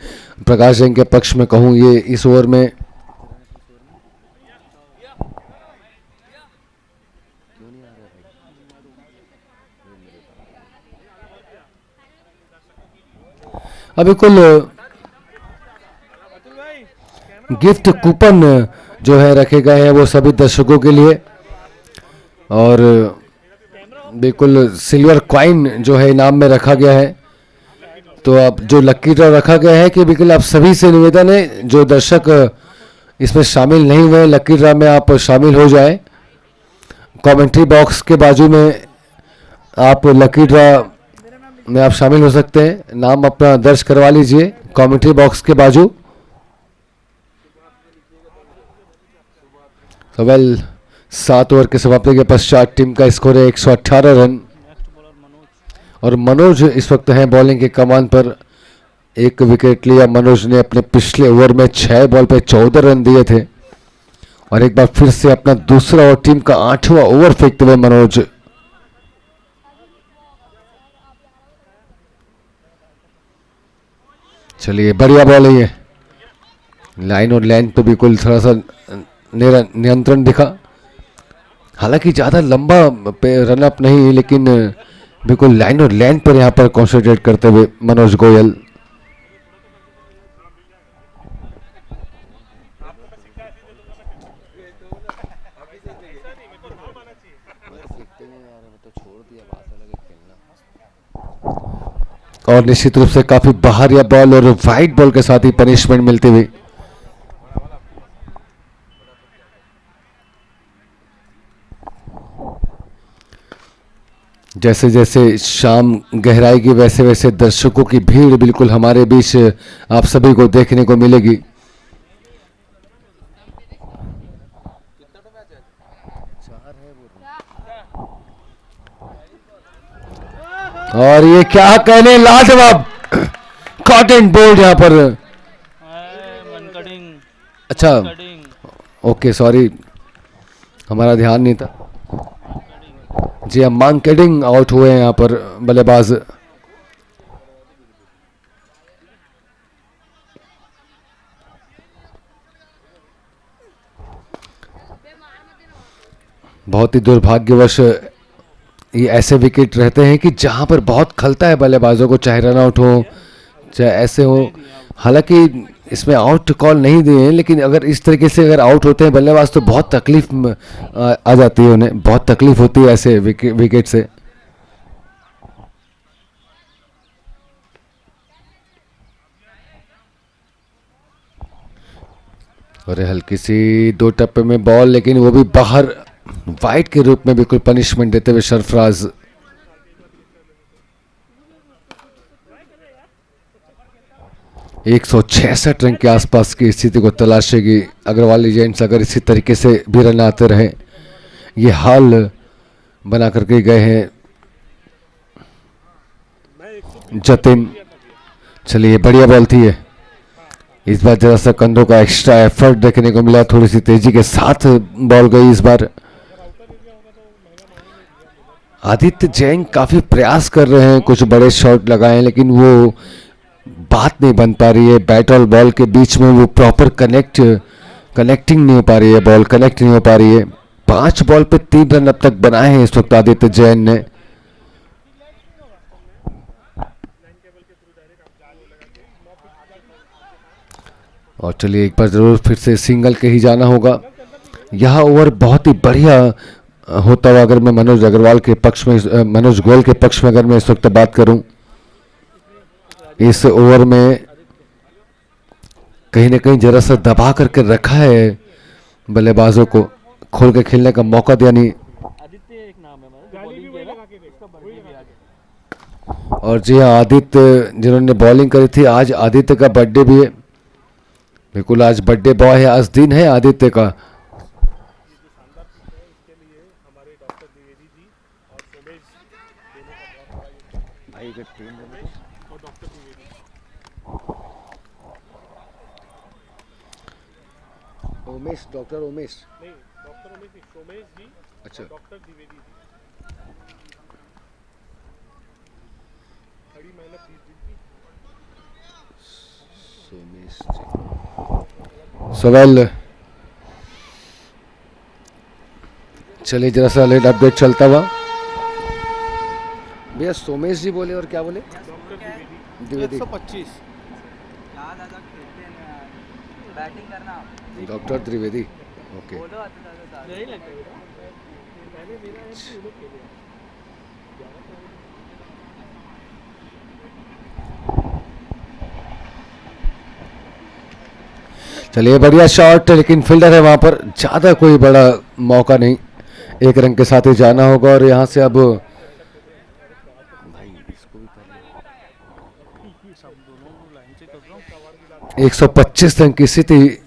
प्रकाश जैन के पक्ष में कहूं। ये इस ओवर में अभी कुल गिफ्ट कूपन जो है रखे गए हैं वो सभी दर्शकों के लिए, और बिल्कुल सिल्वर कॉइन जो है इनाम में रखा गया है। तो अब जो लकी ड्रॉ रखा गया है कि बिल्कुल आप सभी से निवेदन है, जो दर्शक इसमें शामिल नहीं हुए लकी ड्रॉ में, आप शामिल हो जाए। कमेंट्री बॉक्स के बाजू में आप लकी ड्रॉ में आप शामिल हो सकते हैं, नाम अपना दर्ज करवा लीजिए कमेंट्री बॉक्स के बाजू। तो वेल 7 ओवर के समाप्ति के पश्चात टीम का स्कोर है 118 रन, और मनोज इस वक्त हैं बॉलिंग के कमान पर। 1 विकेट लिया मनोज ने अपने पिछले ओवर में, 6 बॉल पे 14 रन दिए थे, और एक बार फिर से अपना दूसरा और टीम का 8वां ओवर फेंकते हुए मनोज। चलिए बढ़िया बॉल है ये, लाइन और लाइन पे बिल्कुल थोड़ा सा नियंत्रण दिखा, हालांकि ज़्यादा लंबा रनअप नहीं, लेकिन बिल्कुल लाइन और लाइन पर यहाँ पर कॉन्सेंट्रेट करते हुए मनोज गोयल। और निश्चित रूप से काफी बाहर या बॉल और वाइड बॉल के साथ ही पनिशमेंट मिलती हुई। जैसे जैसे शाम गहराएगी वैसे वैसे दर्शकों की भीड़ बिल्कुल हमारे बीच आप सभी को देखने को मिलेगी। और ये क्या कहने, लाजवाब कॉट एंड बोल्ड यहाँ पर। अच्छा ओके, सॉरी हमारा ध्यान नहीं था। जी हम मांकेडिंग आउट हुए हैं यहाँ पर बल्लेबाज। बहुत ही दुर्भाग्यवश ये ऐसे विकेट रहते हैं कि जहां पर बहुत खलता है बल्लेबाजों को, चाहे रन आउट हो चाहे ऐसे हो। हालांकि इसमें आउट कॉल नहीं दिए हैं, लेकिन अगर इस तरीके से अगर आउट होते हैं बल्लेबाज तो बहुत तकलीफ आ जाती है, उन्हें बहुत तकलीफ होती है ऐसे विकेट से। और हल्की सी 2 टप्पे में बॉल, लेकिन वो भी बाहर वाइड के रूप में बिल्कुल पनिशमेंट देते हुए सरफराज। एक 166 रन के आसपास की स्थिति को तलाशेगी अग्रवाल लीजेंड्स अगर इसी तरीके से भी रन आते रहे। ये हाल बना करके गए हैं जतिन। चलिए बढ़िया बॉल थी ये, इस बार जरा सा कंधों का एक्स्ट्रा एफर्ट देखने को मिला, थोड़ी सी तेजी के साथ बॉल गई इस बार। आदित्य जैन काफी प्रयास कर रहे हैं, कुछ बड़े शॉट लगाए, लेकिन वो बात नहीं बन पा रही है। बैट और बॉल के बीच में वो प्रॉपर कनेक्टिंग नहीं हो पा रही है, बॉल कनेक्ट नहीं हो पा रही है। 5 बॉल पे 3 रन अब तक बनाए हैं इस वक्त आदित्य जैन ने। और चलिए एक बार ज़रूर फिर से सिंगल के ही जाना होगा। यह ओवर बहुत ही बढ़िया होता हुआ अगर मैं मनोज अग्रवाल के पक्ष में, मनोज गोयल के पक्ष में अगर मैं इस वक्त बात करूं, इस ओवर में कहीं ना कहीं जरा सा दबा करके रखा है बल्लेबाजों को, खोल के खेलने का मौका दिया नहीं। आदित्य एक नाम है हमारा, जो बॉलिंग किया ना, उसका बर्थडे भी आ गया। और जी हाँ, आदित्य जिन्होंने बॉलिंग करी थी, आज आदित्य का बर्थडे भी है। बिल्कुल आज बर्थडे बॉय है, आज दिन है आदित्य का। उमेश, डॉक्टर उमेश नहीं, डॉक्टर उमेश नहीं, सोमेश जी, अच्छा, डॉक्टर द्विवेदी जी, बड़ी मेहनत 30 दिन की। सवाल चलिए जरा सा लेट अपडेट चलता हुआ। भैया सोमेश जी बोले और क्या बोले? द्विवेदी। 125 बैटिंग करना डॉक्टर द्विवेदी, ओके। बोलो आता नहीं लगता मैंने मेरा है कि उन्हें खेले चलिए बढ़िया शॉट, लेकिन फील्डर है वहां पर, ज्यादा कोई बड़ा मौका नहीं, एक रन के साथ ही जाना होगा। और यहाँ से अब सब दोनों लाइन से कर रहा हूँ। 125 रन की स्थिति,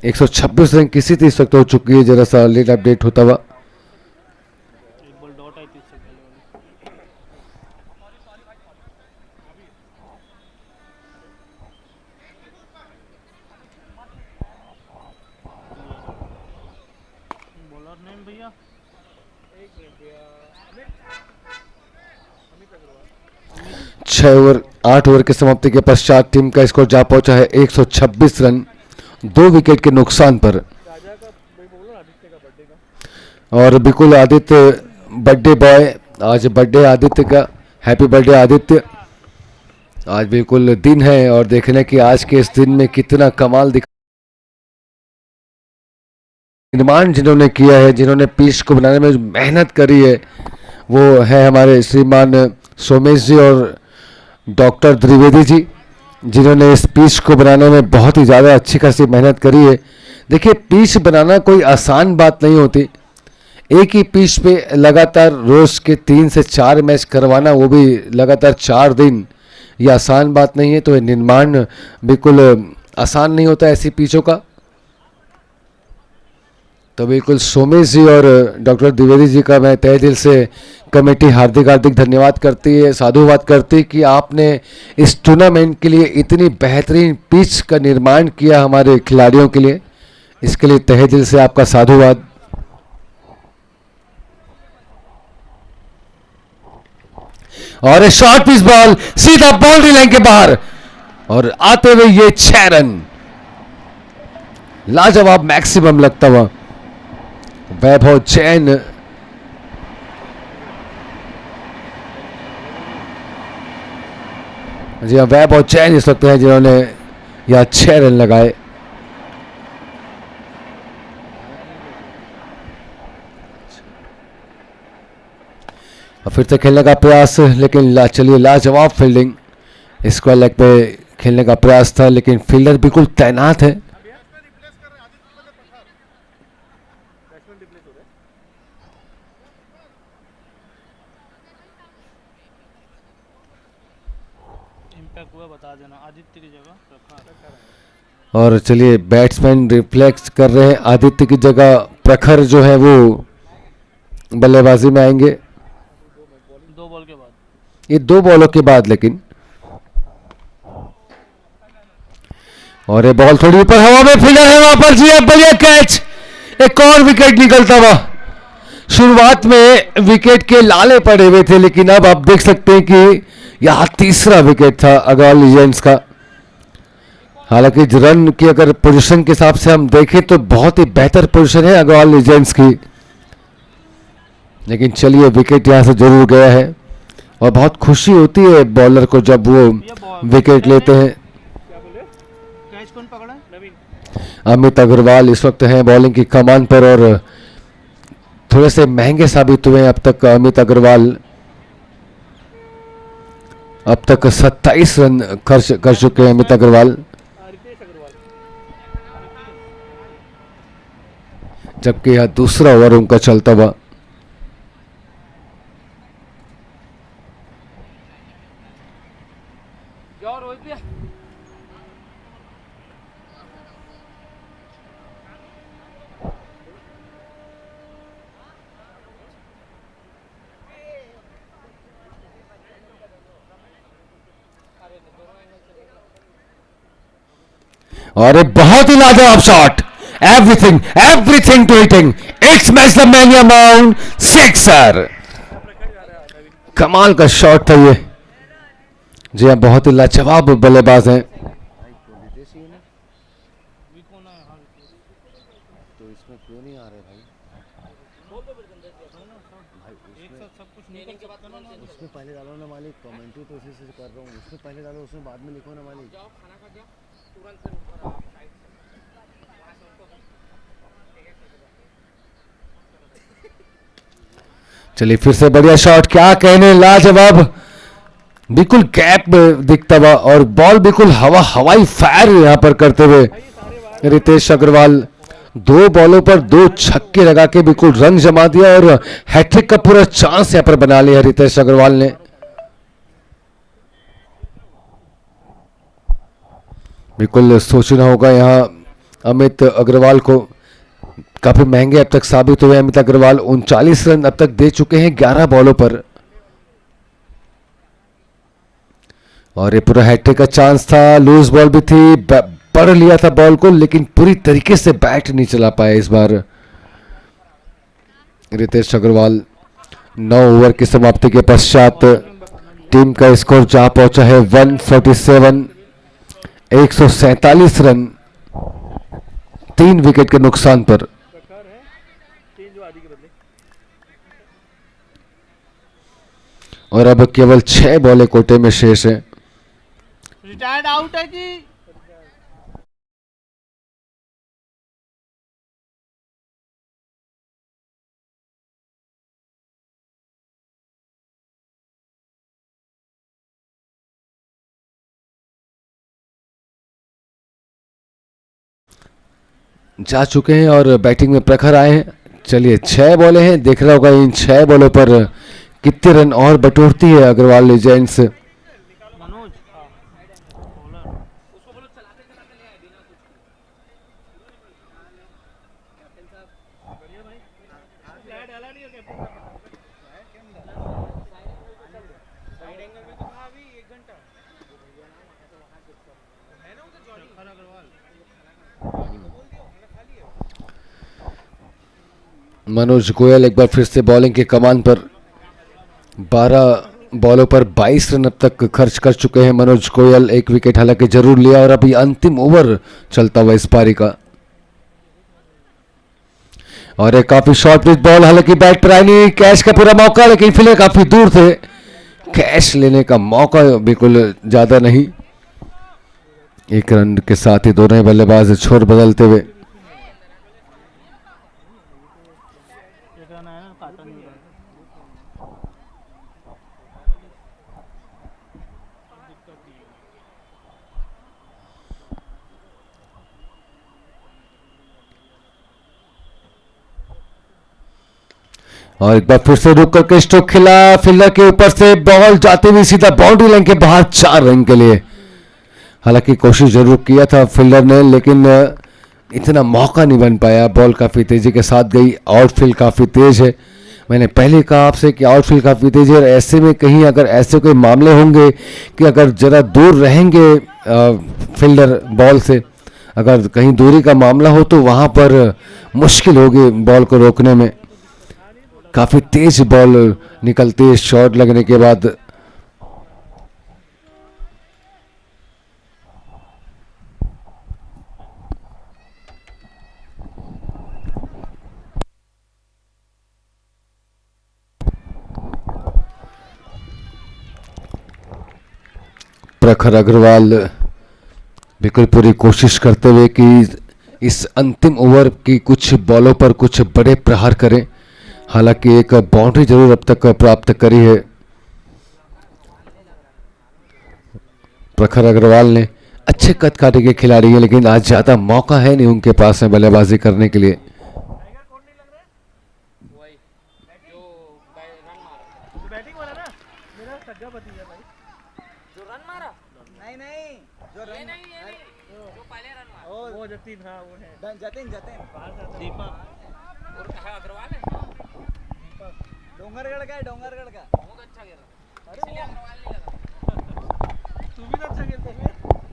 126 रन की स्थिति इस वक्त हो चुकी है। जरा सा लेट अपडेट होता हुआ। एक बॉल डॉट आई थी इससे पहले वाली। बॉलर नेम भैया 6 ओवर 8 ओवर की समाप्ति के पश्चात टीम का स्कोर जा पहुंचा है 126 रन, 2 विकेट के नुकसान पर। और बिल्कुल आदित्य बर्थडे बॉय, आज बर्थडे आदित्य का, हैप्पी बर्थडे आदित्य। आज बिल्कुल दिन है और देखने की आज के इस दिन में कितना कमाल दिखा, निर्माण जिन्होंने किया है, जिन्होंने पिच को बनाने में मेहनत करी है, वो है हमारे श्रीमान सोमेश जी और डॉक्टर द्विवेदी जी, जिन्होंने इस पिच को बनाने में बहुत ही ज़्यादा अच्छी खासी मेहनत करी है। देखिए पिच बनाना कोई आसान बात नहीं होती, एक ही पिच पे लगातार रोज के 3 से 4 मैच करवाना, वो भी लगातार 4 दिन, ये आसान बात नहीं है। तो ये निर्माण बिल्कुल आसान नहीं होता ऐसी पिचों का। तो बिल्कुल सोमेश जी और डॉक्टर द्विवेदी जी का मैं तहे दिल से कमेटी हार्दिक हार्दिक धन्यवाद करती है, साधुवाद करती है कि आपने इस टूर्नामेंट के लिए इतनी बेहतरीन पिच का निर्माण किया हमारे खिलाड़ियों के लिए। इसके लिए तहे दिल से आपका साधुवाद। और शॉर्ट पिच बॉल सीधा बाउंड्री लाइन के बाहर, और आते हुए ये 6 रन, लाजवाब मैक्सिमम लगता हुआ वैभव जैन। जी हाँ, वैभव जैन इस वक्त है जिन्होंने यह 6 रन लगाए। और फिर से खेलने का प्रयास, लेकिन चलिए लाजवाब फील्डिंग, स्क्वायर लेग पे खेलने का प्रयास था, लेकिन फील्डर बिल्कुल तैनात है। इम्पैक्ट हुआ बता देना, आदित्य की जगह रखा। और चलिए बैट्समैन रिफ्लेक्स कर रहे हैं, आदित्य की जगह प्रखर जो है वो बल्लेबाजी में आएंगे 2 बॉल के बाद। ये 2 बॉलों के बाद। लेकिन और ये बॉल थोड़ी ऊपर हवा में, फील्डर है वहां पर, जी बढ़िया कैच, एक और विकेट निकलता हुआ। शुरुआत में विकेट के लाले पड़े हुए थे, लेकिन अब आप देख सकते हैं कि यह तीसरा विकेट था अग्रवाल लीजेंड्स का। हालांकि रन की अगर पोजीशन के हिसाब से हम देखें तो बहुत ही बेहतर पोजीशन है अग्रवाल लीजेंड्स की, लेकिन चलिए विकेट यहां से जरूर गया है। और बहुत खुशी होती है बॉलर को जब वो विकेट लेते हैं। कैच कौन पकड़ा है? अमित अग्रवाल इस वक्त हैं बॉलिंग की कमान पर और थोड़े से महंगे साबित हुए हैं अब तक अमित अग्रवाल। अब तक 27 रन खर्च कर चुके हैं अमित अग्रवाल, जबकि यह दूसरा ओवर उनका चलता हुआ। और एक बहुत ही लाजवाब shot, everything to hitting, it's match the mania mount sixer. कमाल का शॉट था ये। जी हाँ, बहुत ही लाजवाब बल्लेबाज हैं। उसमें पहले डालो ना मालिक, कमेंट्री तो इसी से कर रहा हूँ, उसमें पहले डालो, उसमें बाद में लिखो ना मालिक। चलिए फिर से बढ़िया शॉट, क्या कहने, लाजवाब, बिल्कुल गैप दिखता हुआ और बॉल बिल्कुल हवाई फायर यहां पर करते हुए रितेश अग्रवाल 2 बॉलों पर 2 छक्के लगा के बिल्कुल रंग जमा दिया और हैट्रिक का पूरा चांस यहां पर बना लिया रितेश अग्रवाल ने। बिल्कुल सोचना होगा यहां अमित अग्रवाल को, काफी महंगे अब तक साबित हुए अमित अग्रवाल। 39 रन अब तक दे चुके हैं 11 बॉलों पर और ये पूरा हैट्रिक का चांस था। लूज बॉल भी थी, पढ़ लिया था बॉल को, लेकिन पूरी तरीके से बैट नहीं चला पाया इस बार रितेश अग्रवाल। 9 ओवर की समाप्ति के पश्चात टीम का स्कोर जहां पहुंचा है 147, 147 रन 3 विकेट के नुकसान पर। और अब केवल 6 बॉलें कोटे में शेष हैं। रिटायर्ड आउट है कि जा चुके हैं और बैटिंग में प्रखर आए हैं। चलिए 6 बॉलें हैं, देख रहा होगा इन 6 बॉलों पर कितने रन और बटोरती है अग्रवाल लीजेंड्स। मनोज गोयल एक बार फिर से बॉलिंग के कमान पर, 12 बॉलों पर 22 रन अब तक खर्च कर चुके हैं मनोज गोयल। 1 विकेट हालांकि जरूर लिया और अभी अंतिम ओवर चलता हुआ इस पारी का। और एक काफी शॉर्ट पिच बॉल, हालांकि बैट पर आई नहीं, कैच का पूरा मौका, लेकिन फिलहाल काफी दूर थे, कैच लेने का मौका बिल्कुल ज्यादा नहीं। 1 रन के साथ ही दोनों ही बल्लेबाज छोर बदलते हुए। और एक बार फिर से रुक करके स्ट्रोक खेला, फील्डर के ऊपर से बॉल जाते हुए सीधा बाउंड्री लाइन के बाहर 4 रन के लिए। हालांकि कोशिश जरूर किया था फील्डर ने, लेकिन इतना मौका नहीं बन पाया। बॉल काफी तेजी के साथ गई, आउटफील्ड काफी तेज है। मैंने पहले कहा आपसे कि आउटफील्ड काफी तेज है और ऐसे में कहीं अगर ऐसे कोई मामले होंगे कि अगर जरा दूर रहेंगे फील्डर बॉल से, अगर कहीं दूरी का मामला हो तो वहां पर मुश्किल होगी बॉल को रोकने में। काफी तेज बॉल निकलती है शॉट लगने के बाद। प्रखर अग्रवाल बिल्कुल पूरी कोशिश करते हुए कि इस अंतिम ओवर की कुछ बॉलों पर कुछ बड़े प्रहार करें। हालांकि एक बाउंड्री जरूर अब तक प्राप्त करी है प्रखर अग्रवाल ने। अच्छे कद काटे के खिलाड़ी हैं, लेकिन आज ज़्यादा मौका है नहीं उनके पास में बल्लेबाजी करने के लिए। नहीं नहीं जो रन जो पहले रन मारा वो जतिन हाँ वो है जतिन दीपक और कहा अग्रवाल है डोंगरगढ़ का है डोंगरगढ़ का बहुत अच्छा खेल रहा अरे वो अग्रवाल नहीं लगा तू भी तो अच्छा खेलता है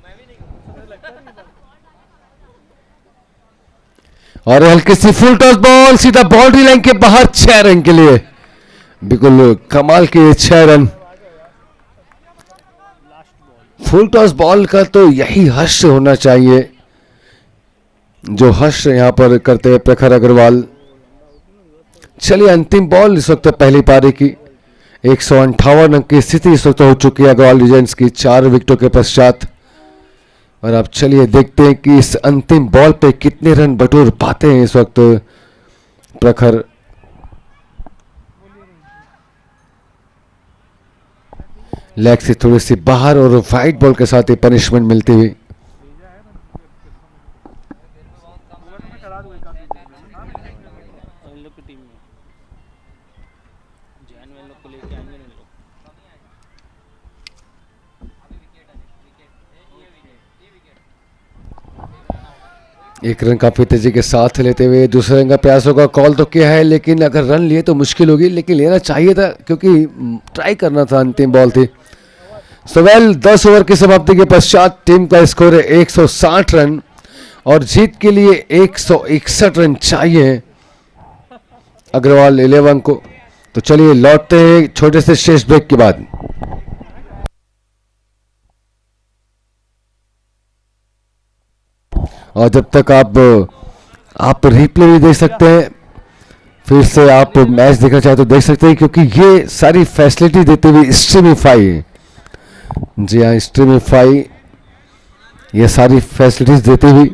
मैं भी नहीं मुझे लगता नहीं था। और हल्की सी फुल टॉस बॉल सीधा बाउंड्री लाइन के बाहर 6 रन के लिए। बिल्कुल कमाल के 6 रन। फुल टॉस बॉल का तो यही हर्ष होना चाहिए जो हर्ष यहां पर करते हैं प्रखर अग्रवाल। चलिए अंतिम बॉल इस वक्त पहली पारी की 158 अंक की स्थिति इस वक्त हो चुकी है अग्रवाल लीजेंड्स की 4 विकेटों के पश्चात। और अब चलिए देखते हैं कि इस अंतिम बॉल पे कितने रन बटोर पाते हैं इस वक्त प्रखर। लेग से थोड़ी सी बाहर और वाइड बॉल के साथ ही पनिशमेंट मिलती हुई। इन लोग की टीम में जैन में इन लोग को लेके आएंगे इन लोग। एक रन काफी तेजी के साथ लेते हुए दूसरे रन का प्रयास होगा। कॉल तो किया है, लेकिन अगर रन लिए तो मुश्किल होगी, लेकिन लेना चाहिए था क्योंकि ट्राई करना था। अंतिम बॉल थी। सवेल 10 ओवर की समाप्ति के पश्चात टीम का स्कोर है 160 रन और जीत के लिए 161 रन चाहिए अग्रवाल 11 को। तो चलिए लौटते हैं छोटे से शेष ब्रेक के बाद। और जब तक आप रिप्ले भी देख सकते हैं, फिर से आप मैच देखना चाहे तो देख सकते हैं, क्योंकि ये सारी फैसिलिटी देते हुए स्ट्रीमिफाई, जी हाँ स्ट्रीमिफाई ये सारी फैसिलिटीज देते हुए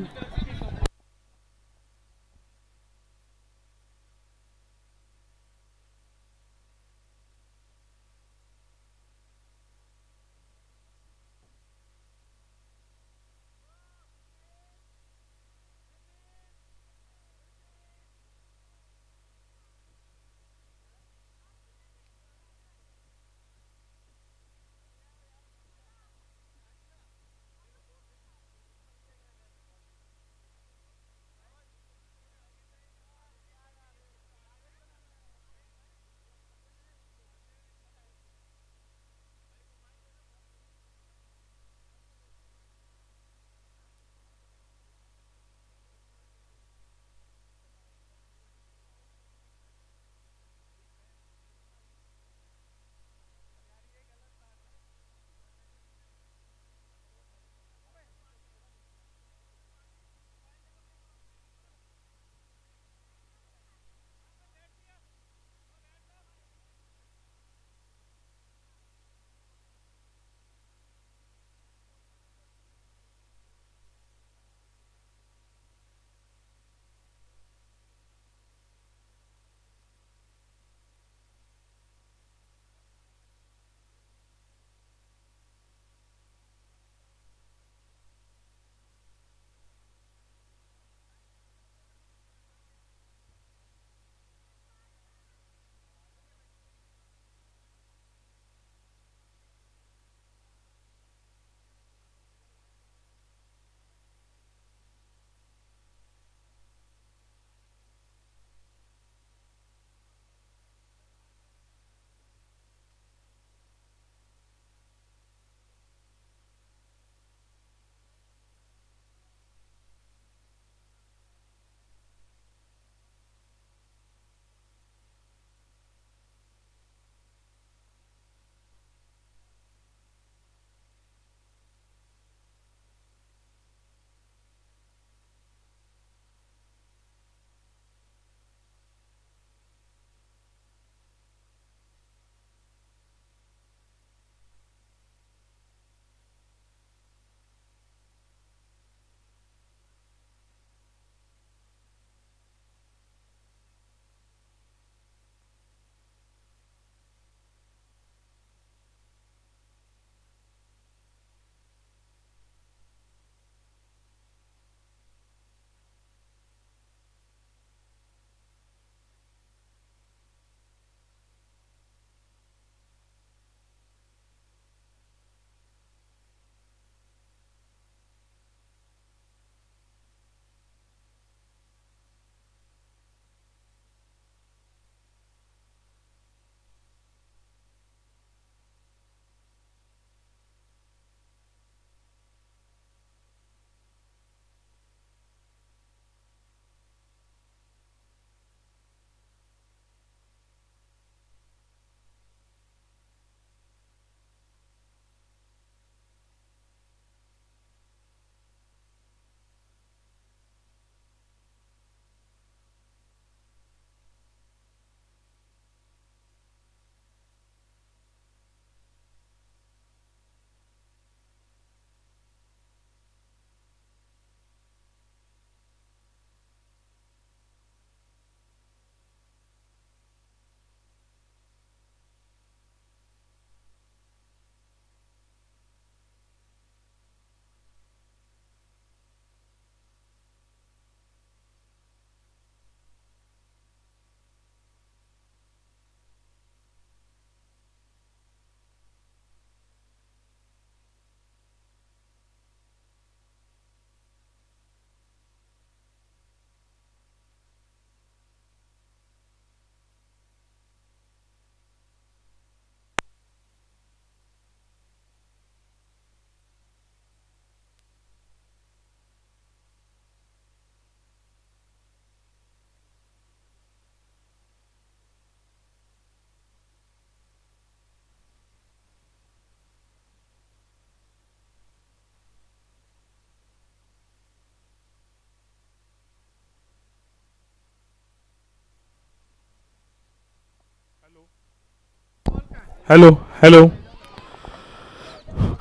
हेलो हेलो।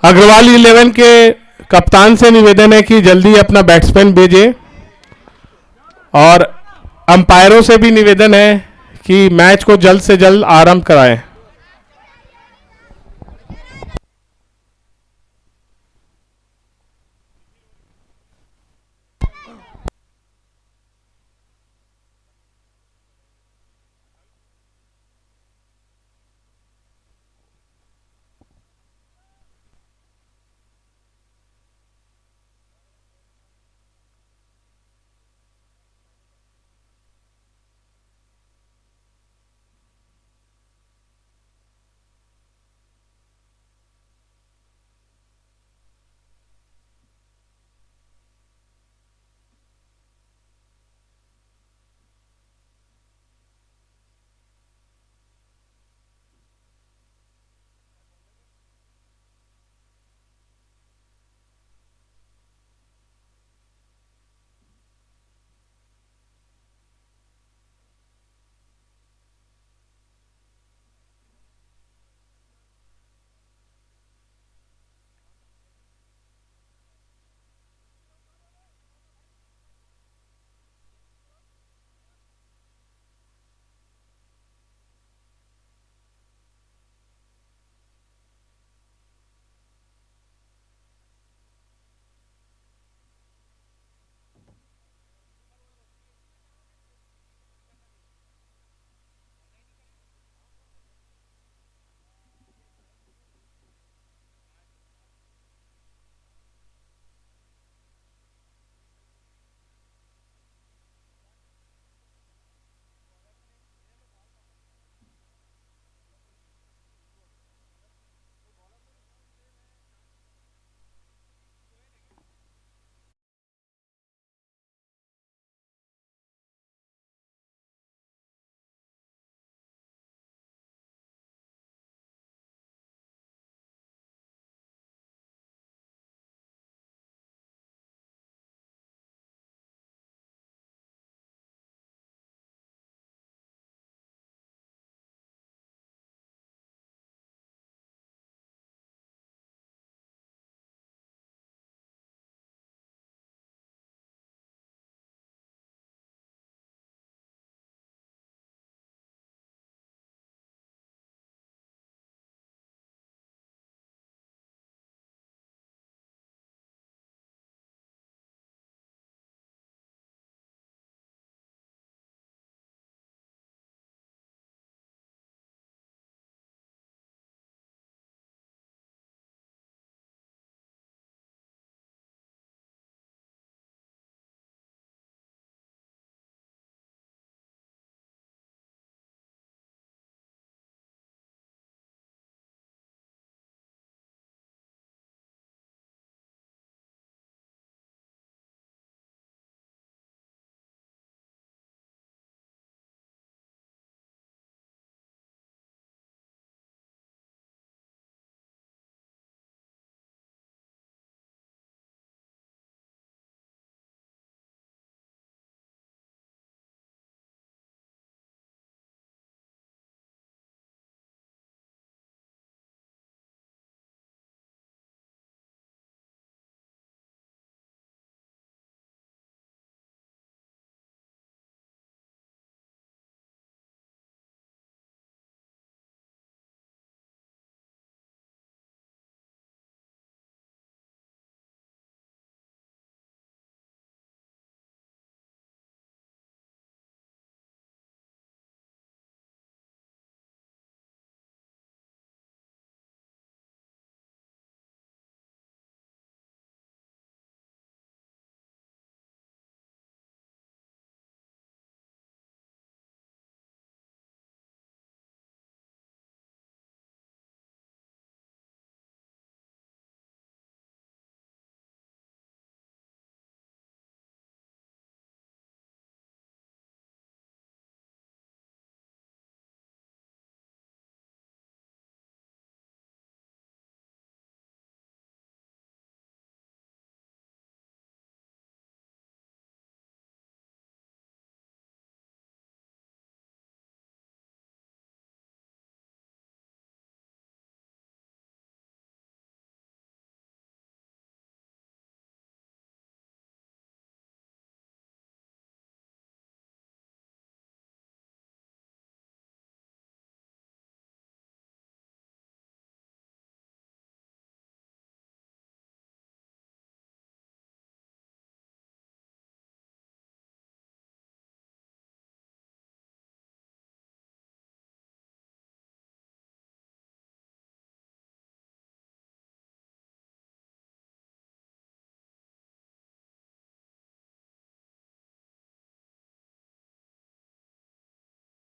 अग्रवाल 11 के कप्तान से निवेदन है कि जल्दी अपना बैट्समैन भेजे, और अंपायरों से भी निवेदन है कि मैच को जल्द से जल्द आरंभ कराएं।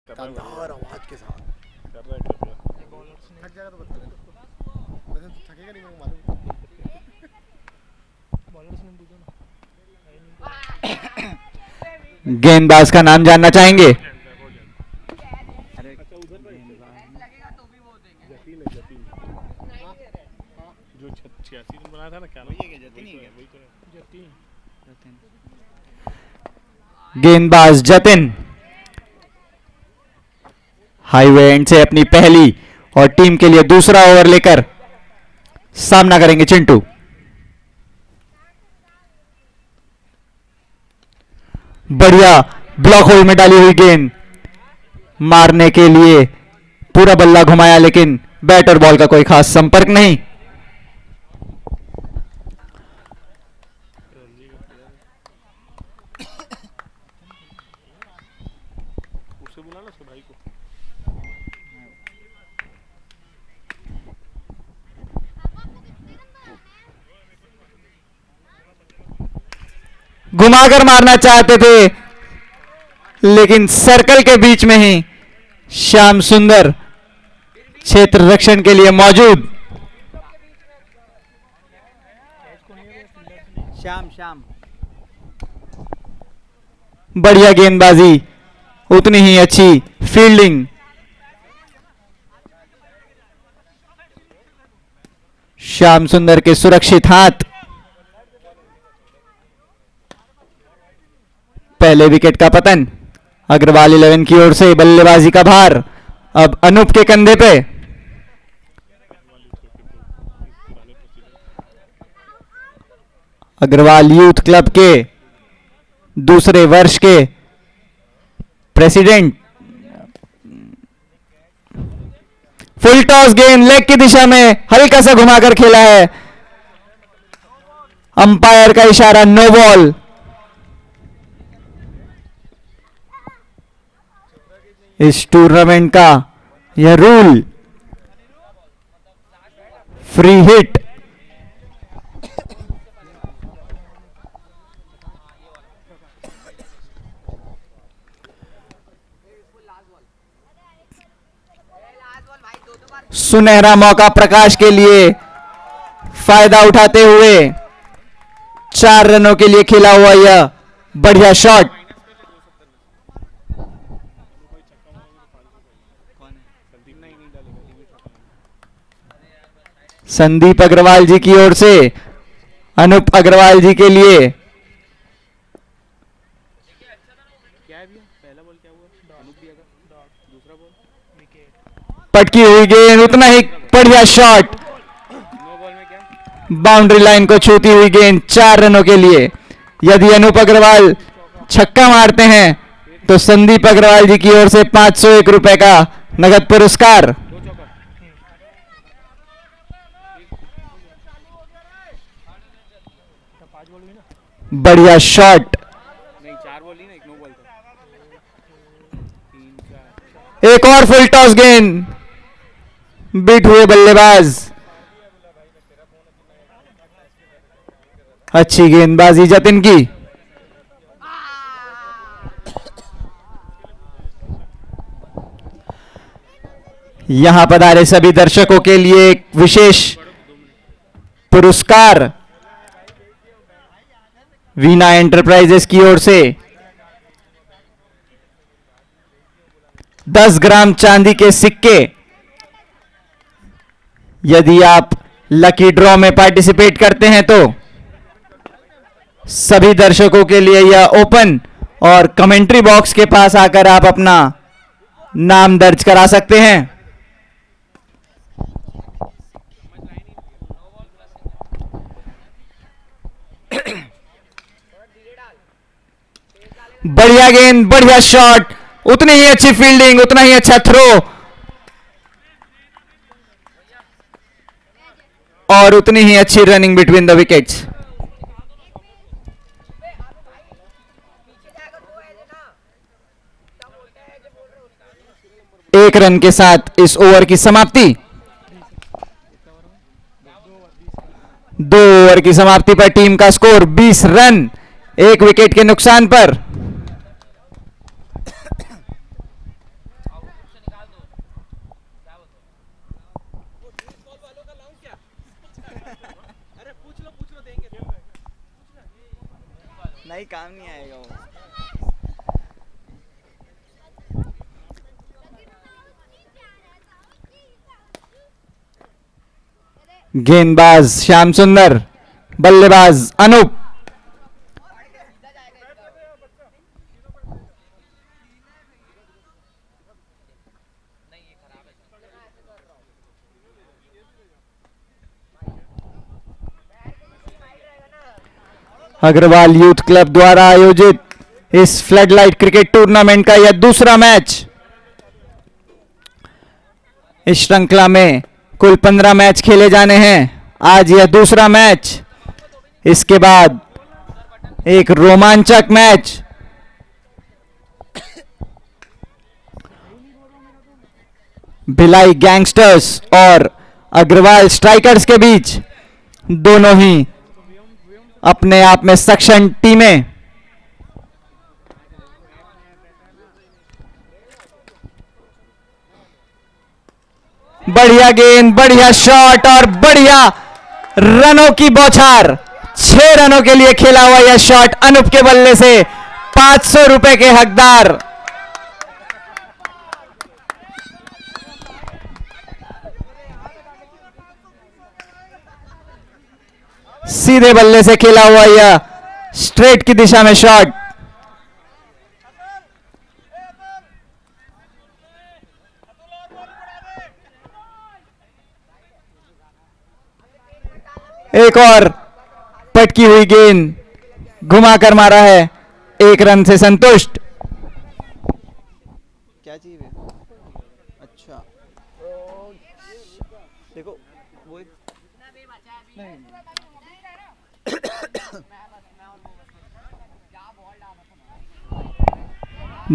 शानदार आवाज के साथ थक जाएगा तो बता देना वैसे थकेगा नहीं मेरे को मालूम गेंदबाज का नाम जानना चाहेंगे? जो 86 रन बनाया था ना, क्या नाम है? वही तो है। गेंदबाज जतिन हाईवे एंड से अपनी पहली और टीम के लिए दूसरा ओवर लेकर सामना करेंगे चिंटू। बढ़िया ब्लॉक होल में डाली हुई गेंद, मारने के लिए पूरा बल्ला घुमाया लेकिन बैट और बॉल का कोई खास संपर्क नहीं। उससे बुला लो उसके भाई को। घुमाकर मारना चाहते थे लेकिन सर्कल के बीच में ही श्याम सुंदर क्षेत्र रक्षण के लिए मौजूद। श्याम बढ़िया गेंदबाजी, उतनी ही अच्छी फील्डिंग। श्याम सुंदर के सुरक्षित हाथ। पहले विकेट का पतन। अग्रवाल 11 की ओर से बल्लेबाजी का भार अब अनूप के कंधे पे। अग्रवाल यूथ क्लब के दूसरे वर्ष के प्रेसिडेंट। फुल टॉस गेंद लेग की दिशा में हल्का सा घुमाकर खेला है। अंपायर का इशारा नो बॉल। इस टूर्नामेंट का यह रूल, फ्री हिट। सुनहरा मौका प्रकाश के लिए फायदा उठाते हुए 4 रनों के लिए खेला हुआ यह बढ़िया शॉट। संदीप अग्रवाल जी की ओर से अनूप अग्रवाल जी के लिए पटकी हुई गेंद, उतना ही बढ़िया शॉट। बाउंड्री लाइन को छूती हुई गेंद 4 रनों के लिए। यदि अनूप अग्रवाल छक्का मारते हैं तो संदीप अग्रवाल जी की ओर से 501 रुपए का नगद पुरस्कार। बढ़िया शॉट। एक और फुल टॉस गेंद, बीट हुए बल्लेबाज। अच्छी गेंदबाजी जतिन की। यहां पधारे सभी दर्शकों के लिए एक विशेष पुरस्कार वीना एंटरप्राइजेस की ओर से 10 ग्राम चांदी के सिक्के। यदि आप लकी ड्रॉ में पार्टिसिपेट करते हैं तो सभी दर्शकों के लिए यह ओपन और कमेंट्री बॉक्स के पास आकर आप अपना नाम दर्ज करा सकते हैं। बढ़िया गेंद, बढ़िया शॉट, उतनी ही अच्छी फील्डिंग, उतना ही अच्छा थ्रो और उतनी ही अच्छी रनिंग बिटवीन द विकेट्स। एक रन के साथ इस ओवर की समाप्ति। 2 ओवर की समाप्ति पर टीम का स्कोर 20 रन 1 विकेट के नुकसान पर। नहीं, काम नहीं आएगा वो। गेंदबाज श्याम सुंदर, बल्लेबाज अनूप। अग्रवाल यूथ क्लब द्वारा आयोजित इस फ्लडलाइट क्रिकेट टूर्नामेंट का यह दूसरा मैच। इस श्रृंखला में कुल 15 मैच खेले जाने हैं। आज यह दूसरा मैच। इसके बाद एक रोमांचक मैच भिलाई गैंगस्टर्स और अग्रवाल स्ट्राइकर्स के बीच। दोनों ही अपने आप में सक्षम टीमें। बढ़िया गेंद, बढ़िया शॉट और बढ़िया रनों की बौछार। 6 रनों के लिए खेला हुआ यह शॉट अनूप के बल्ले से 500 रुपए के हकदार। सीधे बल्ले से खेला हुआ यह स्ट्रेट की दिशा में शॉट। एक और पटकी हुई गेंद घुमाकर मारा है। 1 रन से संतुष्ट। क्या चाहिए? अच्छा, देखो वो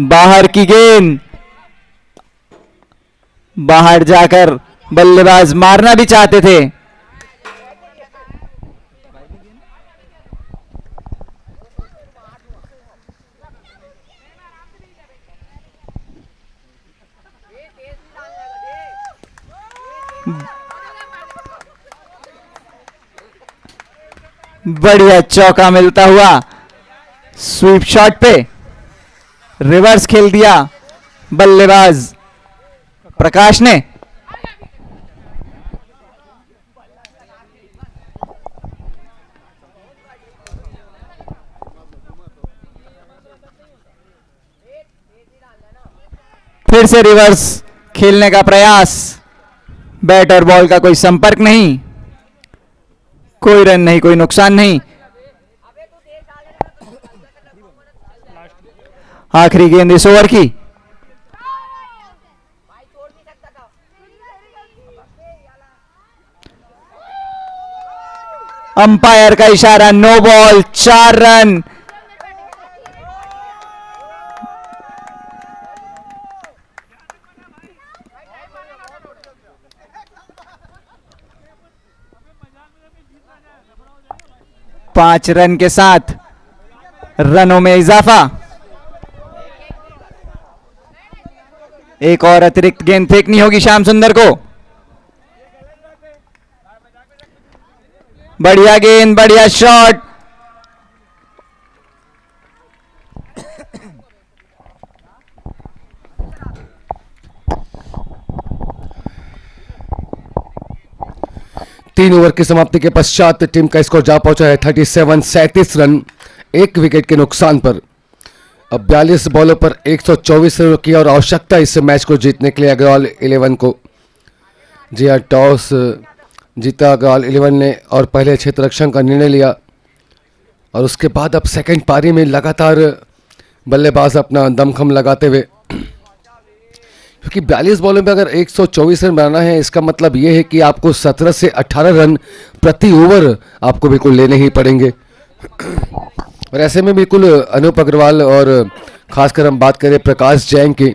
बाहर की गेंद, बाहर जाकर बल्लेबाज मारना भी चाहते थे। बढ़िया चौका मिलता हुआ स्वीप शॉट पे रिवर्स खेल दिया बल्लेबाज प्रकाश ने। फिर से रिवर्स खेलने का प्रयास। बैट और बॉल का कोई संपर्क नहीं, कोई रन नहीं, कोई नुकसान नहीं। आखिरी गेंद इस ओवर की। अंपायर का इशारा, नो बॉल, 4 रन। पांच रन के साथ रनों में इजाफा। एक और अतिरिक्त गेंद फेंकनी होगी श्याम सुंदर को। बढ़िया गेंद, बढ़िया शॉट। तीन ओवर की समाप्ति के पश्चात टीम का स्कोर जा पहुंचा है 37 रन, 1 विकेट के नुकसान पर। अब 42 बॉलों पर 124 रनों की और आवश्यकता इस मैच को जीतने के लिए अग्रवाल 11 को। जी हाँ, टॉस जीता अग्रवाल 11 ने और पहले क्षेत्ररक्षण का निर्णय लिया और उसके बाद अब सेकंड पारी में लगातार बल्लेबाज अपना दमखम लगाते हुए, क्योंकि 42 बॉलों में अगर 124 रन बनाना है इसका मतलब ये है कि आपको 17 से 18 रन प्रति ओवर आपको बिल्कुल लेने ही पड़ेंगे। और ऐसे में बिल्कुल अनूप अग्रवाल और खासकर हम बात करें प्रकाश जैन की,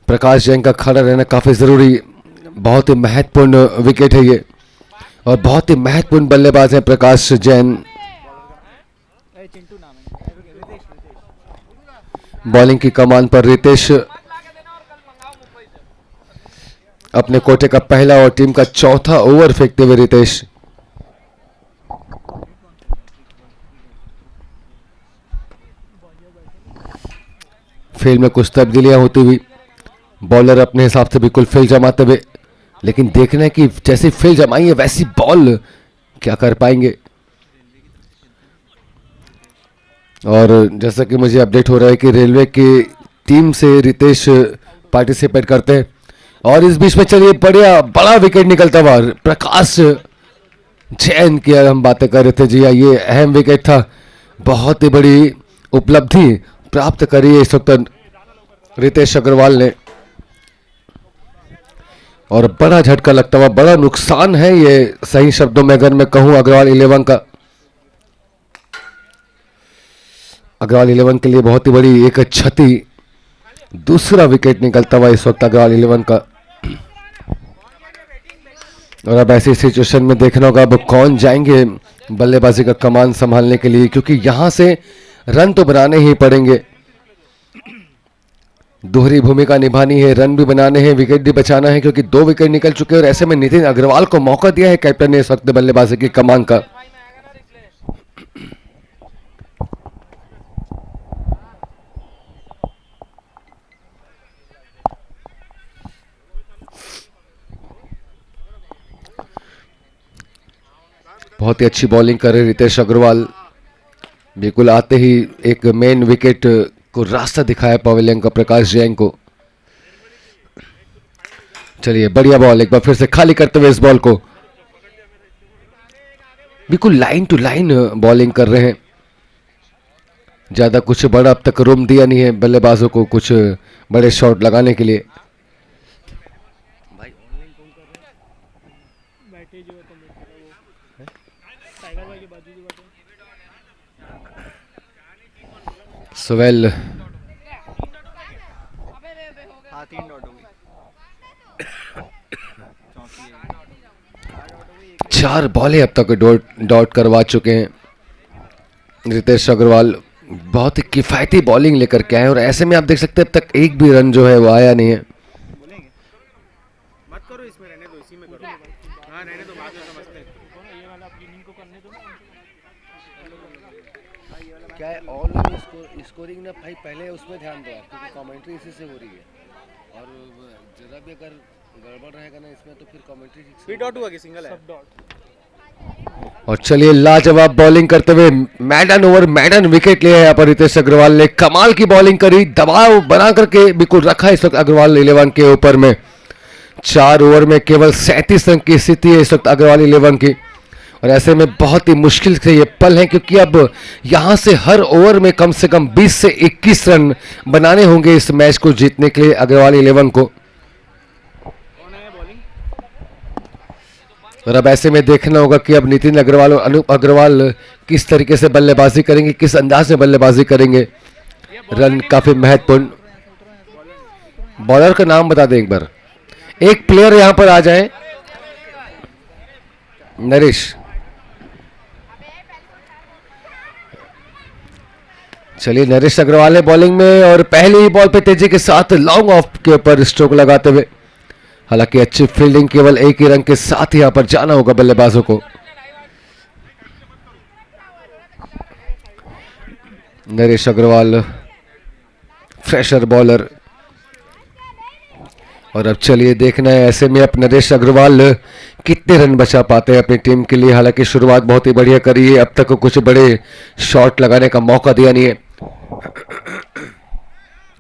प्रकाश जैन का खड़ा रहना काफ़ी ज़रूरी, बहुत ही महत्वपूर्ण विकेट है ये और बहुत ही महत्वपूर्ण बल्लेबाज है प्रकाश जैन। बॉलिंग की कमान पर रितेश अपने कोटे का पहला और टीम का चौथा ओवर फेंकते हुए रितेश। फील्ड में कुछ तब्दीलियां होती हुई, बॉलर अपने हिसाब से बिल्कुल फील्ड जमाते हुए, लेकिन देखना है कि जैसी फील्ड जमाई है वैसी बॉल क्या कर पाएंगे। और जैसा कि मुझे अपडेट हो रहा है कि रेलवे की टीम से रितेश पार्टिसिपेट करते हैं। और इस बीच में चलिए बढ़िया बड़ा विकेट निकलता हुआ प्रकाश जैन की हम बातें कर रहे थे। जी हाँ, ये अहम विकेट था, बहुत ही बड़ी उपलब्धि प्राप्त करी है इस वक्त रितेश अग्रवाल ने, और बड़ा झटका लगता हुआ, बड़ा नुकसान है ये सही शब्दों में अगर मैं कहूं अग्रवाल 11 का। अग्रवाल 11 के लिए बहुत ही बड़ी एक क्षति, दूसरा विकेट निकलता हुआ इस वक्त अग्रवाल 11 का। और अब ऐसी सिचुएशन में देखना होगा अब कौन जाएंगे बल्लेबाजी का कमान संभालने के लिए, क्योंकि यहां से रन तो बनाने ही पड़ेंगे, दोहरी भूमिका निभानी है, रन भी बनाने हैं, विकेट भी बचाना है, क्योंकि 2 विकेट निकल चुके हैं। और ऐसे में नितिन अग्रवाल को मौका दिया है कैप्टन ने इस वक्त बल्लेबाजी की कमान का। बहुत ही अच्छी बॉलिंग कर रहे रितेश अग्रवाल, बिल्कुल आते ही एक मेन विकेट को रास्ता दिखाया पवेलियन का प्रकाश जैन को। चलिए बढ़िया बॉल, एक बार फिर से खाली करते हुए इस बॉल को, बिल्कुल लाइन टू लाइन बॉलिंग कर रहे हैं, ज्यादा कुछ बड़ा अब तक रूम दिया नहीं है बल्लेबाजों को कुछ बड़े शॉट लगाने के लिए। सोवेल हाँ 3 डॉट हो गई। 4 बॉलें अब तक डॉट करवा चुके हैं रितेश अग्रवाल, बहुत ही किफायती बॉलिंग लेकर के आए। और ऐसे में आप देख सकते हैं अब तक एक भी रन जो है वो आया नहीं है। मत करो इसमें, रहने दो, इसी में करो। हाँ रहने दो, बाद में समझते हैं। क्या है ऑनलाइन स्कोरिंग ना भाई, पहले उसमें ध्यान दो आप, क्योंकि कमेंट्री इसी से हो रही है, और जरा भी अगर गड़बड़ रहेगा ना इसमें तो फिर कमेंट्री ठीक डॉट हुआ कि सिंगल है सब डॉट। और चलिए लाजवाब बॉलिंग करते हुए मैडन ओवर मैडन विकेट लिया यहाँ पर रितेश अग्रवाल ने, कमाल की बॉलिंग करी, दबाव बना करके बिल्कुल रखा इस वक्त अग्रवाल 11 के ऊपर में। 4 ओवर में केवल 37 रन की स्थिति है इस वक्त अग्रवाल 11 की, और ऐसे में बहुत ही मुश्किल से ये पल है, क्योंकि अब यहां से हर ओवर में कम से कम 20 से 21 रन बनाने होंगे इस मैच को जीतने के लिए अग्रवाल 11 को। और अब ऐसे में देखना होगा कि अब नितिन अग्रवाल और अनूप अग्रवाल किस तरीके से बल्लेबाजी करेंगे, किस अंदाज में बल्लेबाजी करेंगे। रन काफी महत्वपूर्ण। बॉलर का नाम बता दें एक बार, एक प्लेयर यहां पर आ जाए, नरेश। चलिए नरेश अग्रवाल है बॉलिंग में, और पहली ही बॉल पे तेजी के साथ लॉन्ग ऑफ के ऊपर स्ट्रोक लगाते हुए, हालांकि अच्छी फील्डिंग, केवल एक ही रन के साथ यहां पर जाना होगा बल्लेबाजों को। नरेश अग्रवाल फ्रेशर बॉलर, और अब चलिए देखना है ऐसे में अब नरेश अग्रवाल कितने रन बचा पाते हैं अपनी टीम के लिए। हालांकि शुरुआत बहुत ही बढ़िया करी है, अब तक कुछ बड़े शॉट लगाने का मौका दिया नहीं है,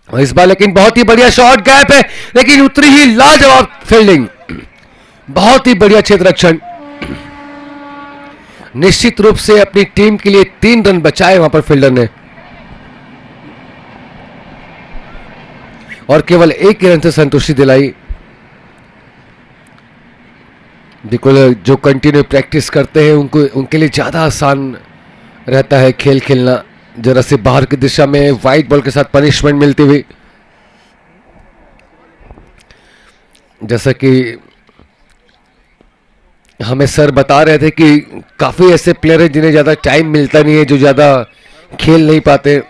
और इस बार लेकिन बहुत ही बढ़िया शॉट, गैप है लेकिन उतरी ही लाजवाब फील्डिंग, बहुत ही बढ़िया क्षेत्ररक्षण। निश्चित रूप से अपनी टीम के लिए 3 रन बचाए वहां पर फील्डर ने, और केवल एक रन से संतुष्टि दिलाई। बिल्कुल जो कंटिन्यू प्रैक्टिस करते हैं उनके लिए ज्यादा आसान रहता है खेल खेलना। जरा से बाहर की दिशा में वाइट बॉल के साथ पनिशमेंट मिलती हुई, जैसा कि हमें सर बता रहे थे कि काफी ऐसे प्लेयर हैं जिन्हें ज्यादा टाइम मिलता नहीं है, जो ज्यादा खेल नहीं पाते,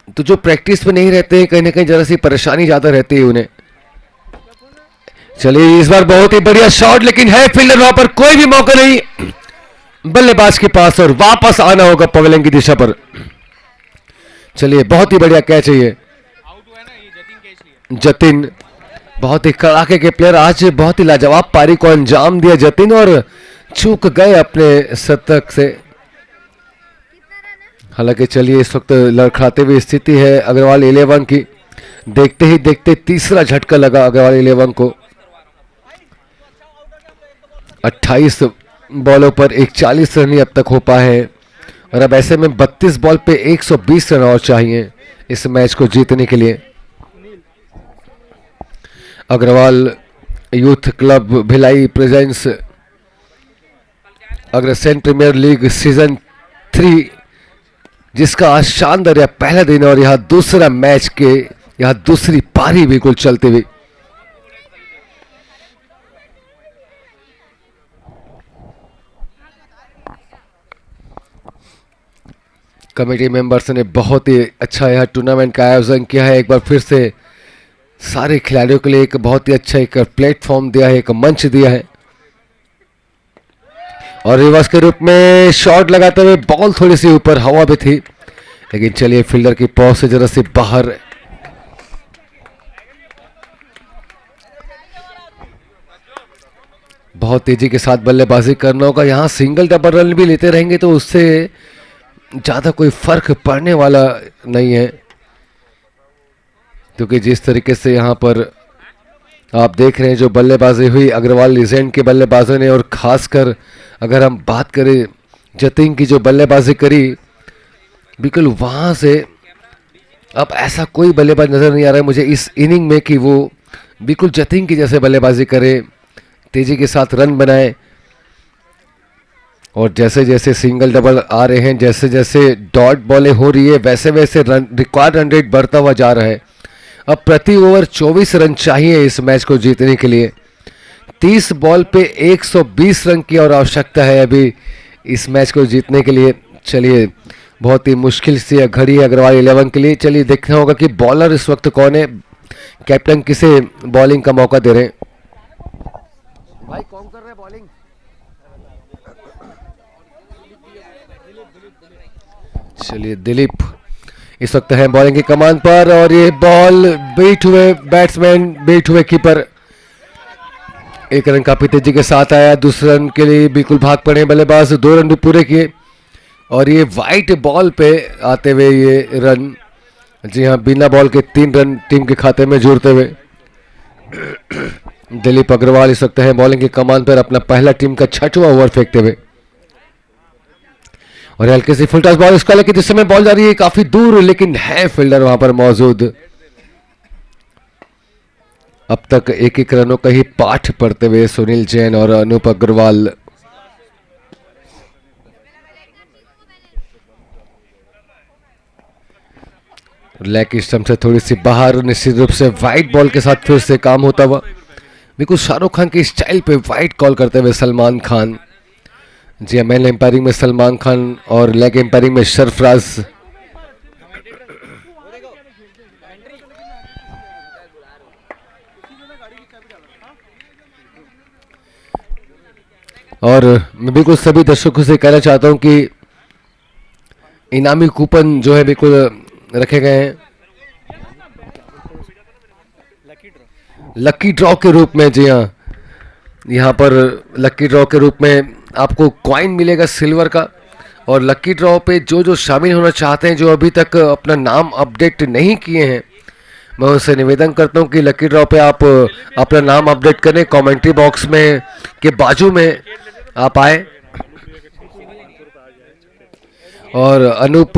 तो जो प्रैक्टिस में नहीं रहते हैं कहीं ना कहीं जरा सी परेशानी ज्यादा रहती है उन्हें। चलिए इस बार बहुत ही बढ़िया शॉट, लेकिन है फील्डर वहां पर, कोई भी मौका नहीं बल्लेबाज के पास, और वापस आना होगा पवेलियन की दिशा पर। चलिए बहुत ही बढ़िया कैच है ये, जतिन बहुत ही कड़ाके के प्लेयर, आज बहुत ही लाजवाब पारी को अंजाम दिया जतिन और चूक गए अपने शतक से। हालांकि चलिए इस वक्त लड़खड़ाते हुए स्थिति है अग्रवाल 11 की। देखते ही देखते तीसरा झटका लगा अग्रवाल 11 को। 28 बॉलों पर 41 रन ही अब तक हो पाए हैं और अब ऐसे में 32 बॉल पे 120 रन और चाहिए इस मैच को जीतने के लिए। Agarwal youth club Bhilai presents Agrasen premier league season 3, जिसका आज शानदार यह पहला दिन और यह दूसरा मैच के यह दूसरी पारी बिल्कुल चलते हुए। कमेटी मेंबर्स ने बहुत ही अच्छा यह टूर्नामेंट का आयोजन किया है। एक बार फिर से सारे खिलाड़ियों के लिए एक बहुत ही अच्छा एक प्लेटफॉर्म दिया है, एक मंच दिया है। और रिवर्स के रूप में शॉट लगाते हुए बॉल थोड़ी सी ऊपर हवा भी थी, लेकिन चलिए फील्डर की पहुंच से जरा सी बाहर। बहुत तेजी के साथ बल्लेबाजी करना होगा। यहां सिंगल डबल रन भी लेते रहेंगे तो उससे ज्यादा कोई फर्क पड़ने वाला नहीं है, क्योंकि जिस तरीके से यहां पर आप देख रहे हैं जो बल्लेबाजी हुई अग्रवाल लीजेंड के बल्लेबाजों ने, और खासकर अगर हम बात करें जतिन की जो बल्लेबाजी करी, बिल्कुल वहां से अब ऐसा कोई बल्लेबाज नजर नहीं आ रहा है मुझे इस इनिंग में कि वो बिल्कुल जतिन की जैसे बल्लेबाजी करे, तेजी के साथ रन बनाए। और जैसे जैसे सिंगल डबल आ रहे हैं, जैसे जैसे डॉट बॉलें हो रही है, वैसे वैसे रिकॉर्ड रन रेट बढ़ता हुआ जा रहा है। अब प्रति ओवर 24 रन चाहिए इस मैच को जीतने के लिए। 30 बॉल पे 120 रन की और आवश्यकता है अभी इस मैच को जीतने के लिए। चलिए बहुत ही मुश्किल सी घड़ी है अग्रवाल 11 के लिए। चलिए देखना होगा कि बॉलर इस वक्त कौन है, कैप्टन किसे बॉलिंग का मौका दे रहे हैं। भाई कौन कर रहे हैं बॉलिंग? चलिए दिलीप इस वक्त है बॉलिंग की कमान पर, और ये बॉल बीट हुए बैट्समैन, बीट हुए कीपर। एक रन काफी तेजी के साथ आया, दूसरे रन के लिए बिल्कुल भाग पड़े बल्लेबाज, 2 रन भी पूरे किए। और ये वाइट बॉल पे आते हुए ये रन, जी हाँ, बिना बॉल के 3 रन टीम के खाते में जोड़ते हुए दिलीप अग्रवाल इस वक्त है बॉलिंग की कमान पर, अपना पहला टीम का 6वां ओवर फेंकते हुए। और हल्के से फुल टॉस बॉल इसका, लेकिन इस समय बॉल जा रही है काफी दूर, लेकिन है फील्डर वहां पर मौजूद। अब तक एक एक रनों का ही पाठ पढ़ते हुए सुनील जैन और अनूप अग्रवाल। लेग स्टंप से थोड़ी सी बाहर, निश्चित रूप से वाइट बॉल के साथ फिर से काम होता हुआ। बिल्कुल शाहरुख खान की स्टाइल पे वाइट कॉल करते हुए सलमान खान। जी हाँ, मैन एम्पायरिंग में सलमान खान और लेग एम्पायरिंग में सरफराज। और मैं बिल्कुल सभी दर्शकों से कहना चाहता हूं कि इनामी कूपन जो है बिल्कुल रखे गए हैं लकी ड्रॉ के रूप में। जी हाँ, यहाँ पर लकी ड्रॉ के रूप में आपको कॉइन मिलेगा सिल्वर का, और लकी ड्रॉ पे जो जो शामिल होना चाहते हैं, जो अभी तक अपना नाम अपडेट नहीं किए हैं, मैं उनसे निवेदन करता हूं कि लकी ड्रॉ पे आप अपना नाम अपडेट करें। कमेंट्री बॉक्स में के बाजू में आप आए। और अनूप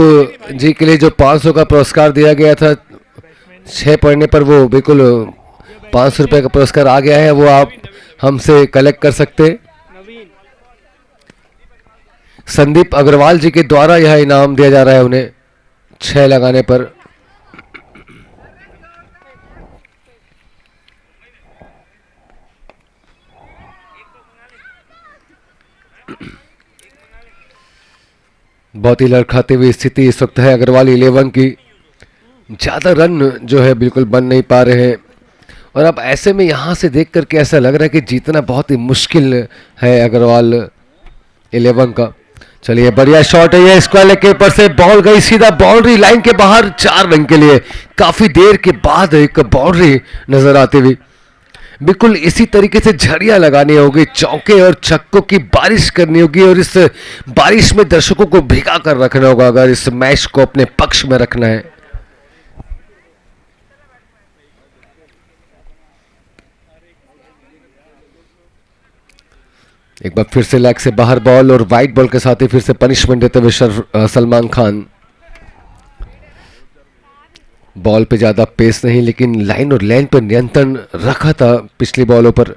जी के लिए जो 500 का पुरस्कार दिया गया था 6 पढ़ने पर, वो बिल्कुल 500 रुपये का पुरस्कार आ गया है, वो आप हमसे कलेक्ट कर सकते। संदीप अग्रवाल जी के द्वारा यह इनाम दिया जा रहा है उन्हें 6 लगाने पर। बहुत ही लड़खड़ाती हुई स्थिति इस वक्त है अग्रवाल 11 की। ज्यादा रन जो है बिल्कुल बन नहीं पा रहे हैं, और अब ऐसे में यहां से देख करके ऐसा लग रहा है कि जीतना बहुत ही मुश्किल है अग्रवाल 11 का। चलिए बढ़िया शॉट है ये, स्क्वायर लेग के ऊपर से बॉल गई सीधा बाउंड्री लाइन के बाहर, 4 रन के लिए। काफी देर के बाद एक बाउंड्री नजर आती हुई। बिल्कुल इसी तरीके से झड़ियां लगानी होगी, चौके और छक्कों की बारिश करनी होगी और इस बारिश में दर्शकों को भिगा कर रखना होगा अगर इस मैच को अपने पक्ष में रखना है। एक बार फिर से लेग से बाहर बॉल और वाइट बॉल के साथ ही फिर से पनिशमेंट देते हुए सलमान खान। बॉल पे ज्यादा पेस नहीं, लेकिन लाइन और लेन पर नियंत्रण रखा था पिछली बॉलों पर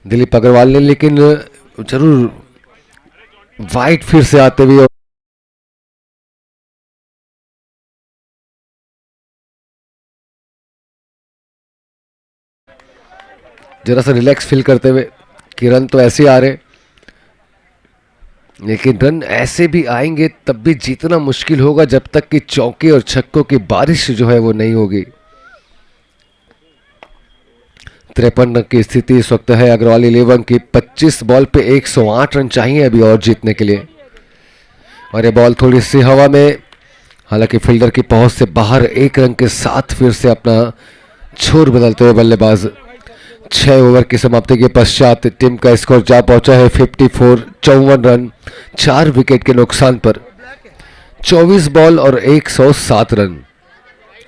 दिलीप अग्रवाल ने, लेकिन जरूर वाइट फिर से आते हुए जरा सा रिलैक्स फील करते हुए कि रन तो ऐसे आ रहे, लेकिन रन ऐसे भी आएंगे तब भी जीतना मुश्किल होगा जब तक कि चौके और छक्कों की बारिश जो है वो नहीं होगी। 53 रन की स्थिति इस वक्त है अग्रवाल 11 की। 25 बॉल पे 108 रन चाहिए अभी और जीतने के लिए। और ये बॉल थोड़ी सी हवा में, हालांकि फील्डर की पहुंच से बाहर, 1 रन के साथ फिर से अपना छोर बदलते हुए बल्लेबाज। 6 ओवर की समाप्ति के पश्चात टीम का स्कोर जा पहुंचा है 54 रन, 4 विकेट के नुकसान पर, 24 बॉल और 107 रन।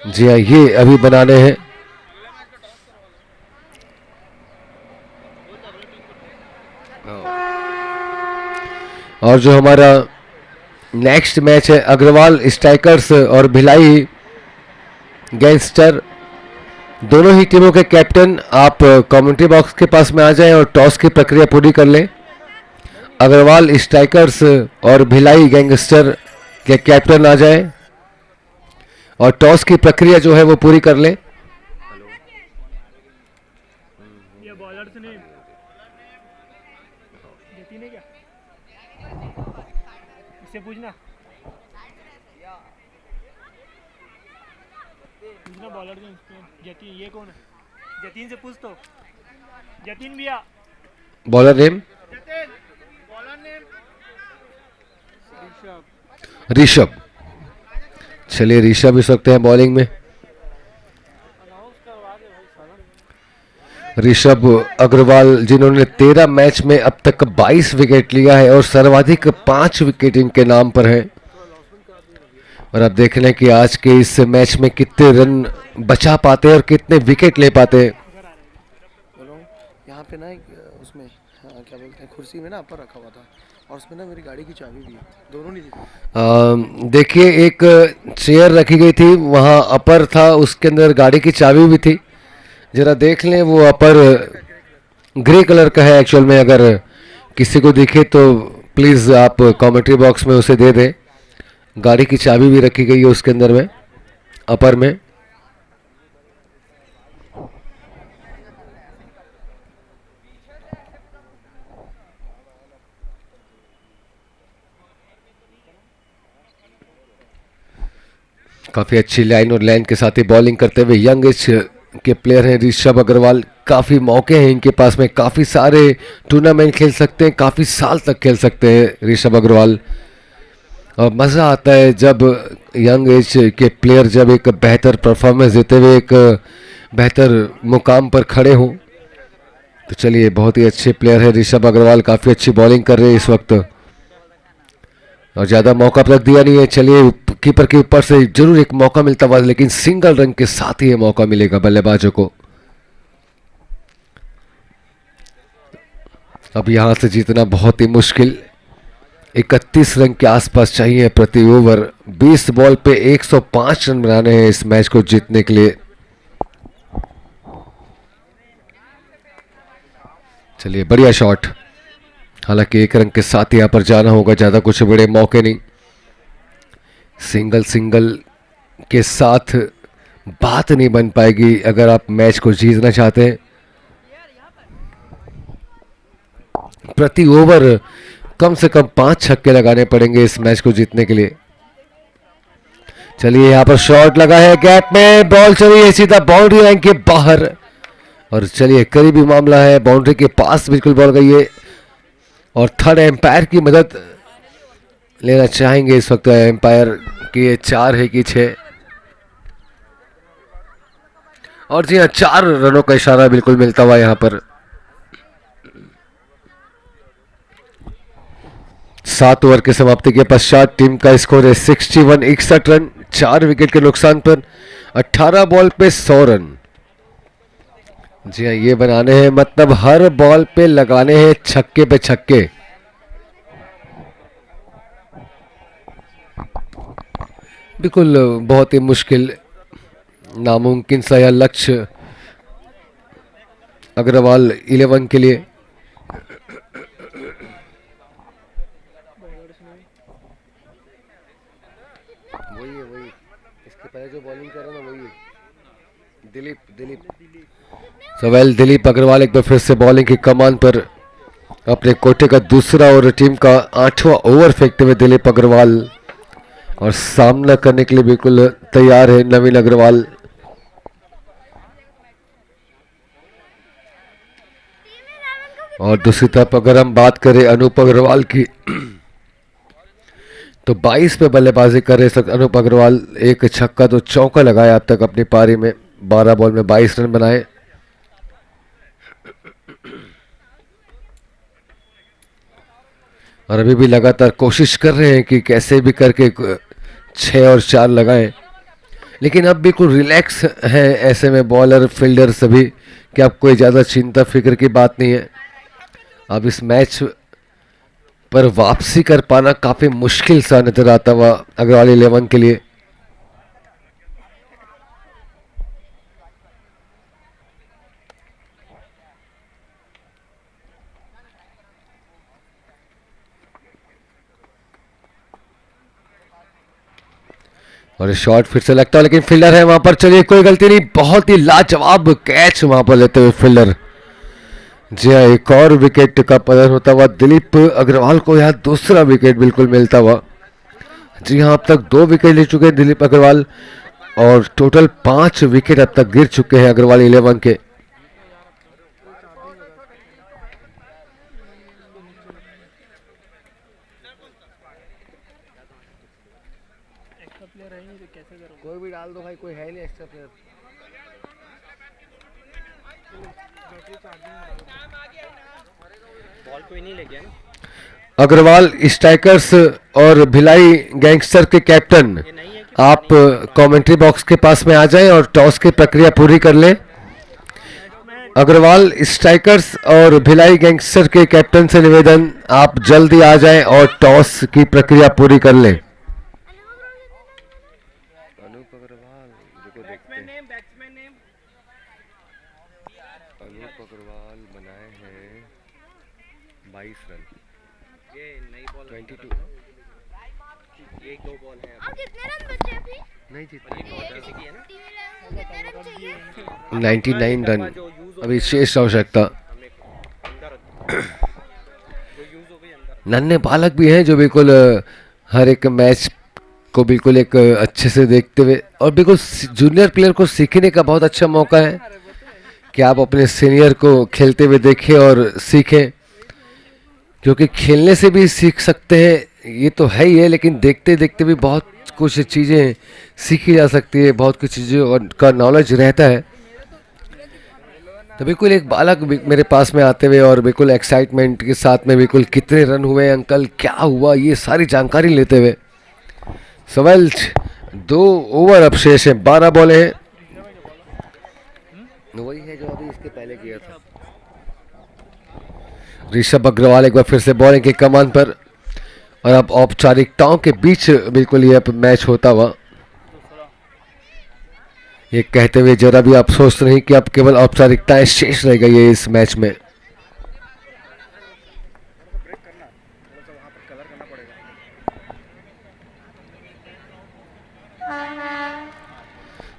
जी हाँ, ये अभी बनाने हैं। और जो हमारा नेक्स्ट मैच है अग्रवाल स्ट्राइकर्स और भिलाई गैंगस्टर, दोनों ही टीमों के कैप्टन आप कमेंट्री बॉक्स के पास में आ जाएं और टॉस की प्रक्रिया पूरी कर लें। अग्रवाल स्ट्राइकर्स और भिलाई गैंगस्टर के कैप्टन आ जाएं और टॉस की प्रक्रिया जो है वो पूरी कर लें। पूछना बॉलर जतीन, ये कौन है? जतीन से पूछ तो। जतीन भैया बॉलर नेम ऋषभ। चलिए ऋषभ इस वक्त हैं बॉलिंग में। ऋषभ अग्रवाल जिन्होंने 13 मैच में अब तक 22 विकेट लिया है और सर्वाधिक 5 विकेट इनके नाम पर है। और अब देख लें कि आज के इस मैच में कितने रन बचा पाते हैं और कितने विकेट ले पाते हैं। यहाँ पे ना उसमें क्या बोलते हैं, कुर्सी में ना अपर रखा हुआ था और उसमें ना मेरी गाड़ी की चाबी भी है, दोनों नहीं थी। देखिए एक चेयर रखी गई थी, वहाँ अपर था, उसके अंदर गाड़ी की चाबी भी थी। जरा देख लें, वो अपर ग्रे कलर का है एक्चुअल में। अगर किसी को दिखे तो प्लीज़ आप कमेंट्री बॉक्स में उसे दे दें। गाड़ी की चाबी भी रखी गई है उसके अंदर में, अपर में। काफ़ी अच्छी लाइन और लाइन के साथ ही बॉलिंग करते हुए यंग एज के प्लेयर हैं ऋषभ अग्रवाल। काफ़ी मौके हैं इनके पास में, काफ़ी सारे टूर्नामेंट खेल सकते हैं, काफ़ी साल तक खेल सकते हैं ऋषभ अग्रवाल। और मज़ा आता है जब यंग एज के प्लेयर जब एक बेहतर परफॉर्मेंस देते हुए एक बेहतर मुकाम पर खड़े हों। तो चलिए, बहुत ही अच्छे प्लेयर है ऋषभ अग्रवाल, काफ़ी अच्छी बॉलिंग कर रहे हैं इस वक्त और ज़्यादा मौका तक दिया नहीं है। चलिए, कीपर के ऊपर से जरूर एक मौका मिलता हुआ, लेकिन सिंगल रन के साथ ही ये मौका मिलेगा बल्लेबाजों को। अब यहां से जीतना बहुत ही मुश्किल, 31 रन के आसपास चाहिए प्रति ओवर। 20 बॉल पे 105 रन बनाने हैं इस मैच को जीतने के लिए। चलिए, बढ़िया शॉट, हालांकि 1 रन के साथ यहां पर जाना होगा, ज्यादा कुछ बड़े मौके नहीं। सिंगल के साथ बात नहीं बन पाएगी अगर आप मैच को जीतना चाहते हैं। प्रति ओवर कम से कम 5 छक्के लगाने पड़ेंगे इस मैच को जीतने के लिए। चलिए, यहां पर शॉट लगा है, गैप में बॉल चली है सीधा बाउंड्री लाइन के बाहर। और चलिए, करीबी मामला है, बाउंड्री के पास बिल्कुल बॉल गई है। और थर्ड एम्पायर की मदद लेना चाहेंगे इस वक्त एम्पायर की ये 4 है कि 6। और जी हाँ 4 रनों का इशारा बिल्कुल मिलता हुआ यहाँ पर। 7 ओवर की समाप्ति के पश्चात टीम का स्कोर है 61 61 रन, 4 विकेट के नुकसान पर 18 बॉल पे 100 रन। जी हाँ ये बनाने हैं, मतलब हर बॉल पे लगाने हैं छक्के पे छक्के। बिल्कुल बहुत ही मुश्किल, नामुमकिन सा यह लक्ष्य अग्रवाल 11 के लिए। वही इसके पहले जो बॉलिंग कर रहा है ना वही दिलीप सवेल दिलीप अग्रवाल एक बार फिर से बॉलिंग की कमान पर अपने कोटे का दूसरा और टीम का 8वां ओवर फेंकते हुए दिलीप अग्रवाल, और सामना करने के लिए बिल्कुल तैयार है नवीन अग्रवाल। और दूसरी तरफ अगर हम बात करें अनूप अग्रवाल की तो 22 पे बल्लेबाजी कर रहे अनूप अग्रवाल, एक छक्का 2 चौका लगाया अब तक अपनी पारी में, 12 बॉल में 22 रन बनाए। और अभी भी लगातार कोशिश कर रहे हैं कि कैसे भी करके 6 और 4 लगाएं, लेकिन अब बिल्कुल रिलैक्स है ऐसे में बॉलर फील्डर सभी कि अब कोई ज़्यादा चिंता फिक्र की बात नहीं है। अब इस मैच पर वापसी कर पाना काफ़ी मुश्किल सा नजर आता हुआ अग्रवाल 11 के लिए। और शॉट फिर से लगता है, लेकिन फील्डर है वहां पर, चलिए कोई गलती नहीं, बहुत ही लाजवाब कैच वहां पर लेते हुए फील्डर। जी हाँ एक और विकेट का पतन होता हुआ दिलीप अग्रवाल को यहाँ दूसरा विकेट बिल्कुल मिलता हुआ। जी हाँ अब तक 2 विकेट ले चुके हैं दिलीप अग्रवाल और टोटल 5 विकेट अब तक गिर चुके हैं अग्रवाल 11 के। कोई भी डाल दो भाई, कोई है नहीं एक्स्ट्रा प्लेयर। बॉल कोई नहीं ले गया ना। अग्रवाल स्ट्राइकर्स और भिलाई गैंगस्टर के कैप्टन आप कमेंट्री बॉक्स के पास में आ जाएं और टॉस की प्रक्रिया पूरी कर लें। अग्रवाल स्ट्राइकर्स और भिलाई गैंगस्टर के कैप्टन से निवेदन, आप जल्दी आ जाएं और टॉस की प्रक्रिया पूरी कर लें। अनूप अग्रवाल देखो देखते हैं। अनूप अग्रवाल बनाए हैं 22 रन, ये नई बॉल 22, ये 2 बॉल है। और कितने रन बचे अभी? नहीं जीतने किसी की है ना। कितने रन चाहिए? 99 रन अभी शेष आवश्यकता। नन्हे बालक भी हैं जो बिल्कुल हर एक मैच को बिल्कुल एक अच्छे से देखते हुए, और बिल्कुल जूनियर प्लेयर को सीखने का बहुत अच्छा मौका है कि आप अपने सीनियर को खेलते हुए देखें और सीखें, क्योंकि खेलने से भी सीख सकते हैं ये तो है ही है, लेकिन देखते देखते भी बहुत कुछ चीज़ें सीखी जा सकती है, बहुत कुछ चीज़ों का नॉलेज रहता है। तो बिल्कुल एक बालक मेरे पास में आते हुए और बिल्कुल एक्साइटमेंट के साथ में बिल्कुल कितने रन हुए अंकल, क्या हुआ, ये सारी जानकारी लेते हुए। सवाल 2 ओवर अब शेष है, 12 बॉल हैं। वही है जो अभी इसके पहले किया था। ऋषभ अग्रवाल एक बार फिर से बॉलिंग की कमान पर, और अब औपचारिकताओं के बीच बिल्कुल ये मैच होता हुआ, ये कहते हुए जरा भी अफसोस नहीं कि अब केवल औपचारिकताएं शेष रह गई है इस मैच में।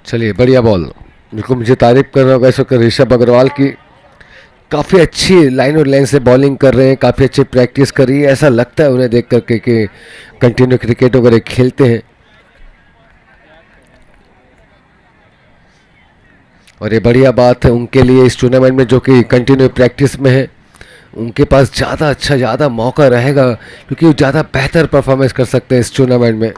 चलिए बढ़िया बॉल, बिल्कुल मुझे तारीफ करना होगा इस वक्त ऋषभ अग्रवाल की, काफ़ी अच्छी लाइन और लाइन से बॉलिंग कर रहे हैं, काफ़ी अच्छी प्रैक्टिस कर रही है, ऐसा लगता है उन्हें देख करके कि कंटिन्यू क्रिकेट वगैरह खेलते हैं। और ये बढ़िया बात है उनके लिए इस टूर्नामेंट में जो कि कंटिन्यू प्रैक्टिस में है, उनके पास ज़्यादा मौका रहेगा क्योंकि वो ज़्यादा बेहतर परफॉर्मेंस कर सकते हैं इस टूर्नामेंट में।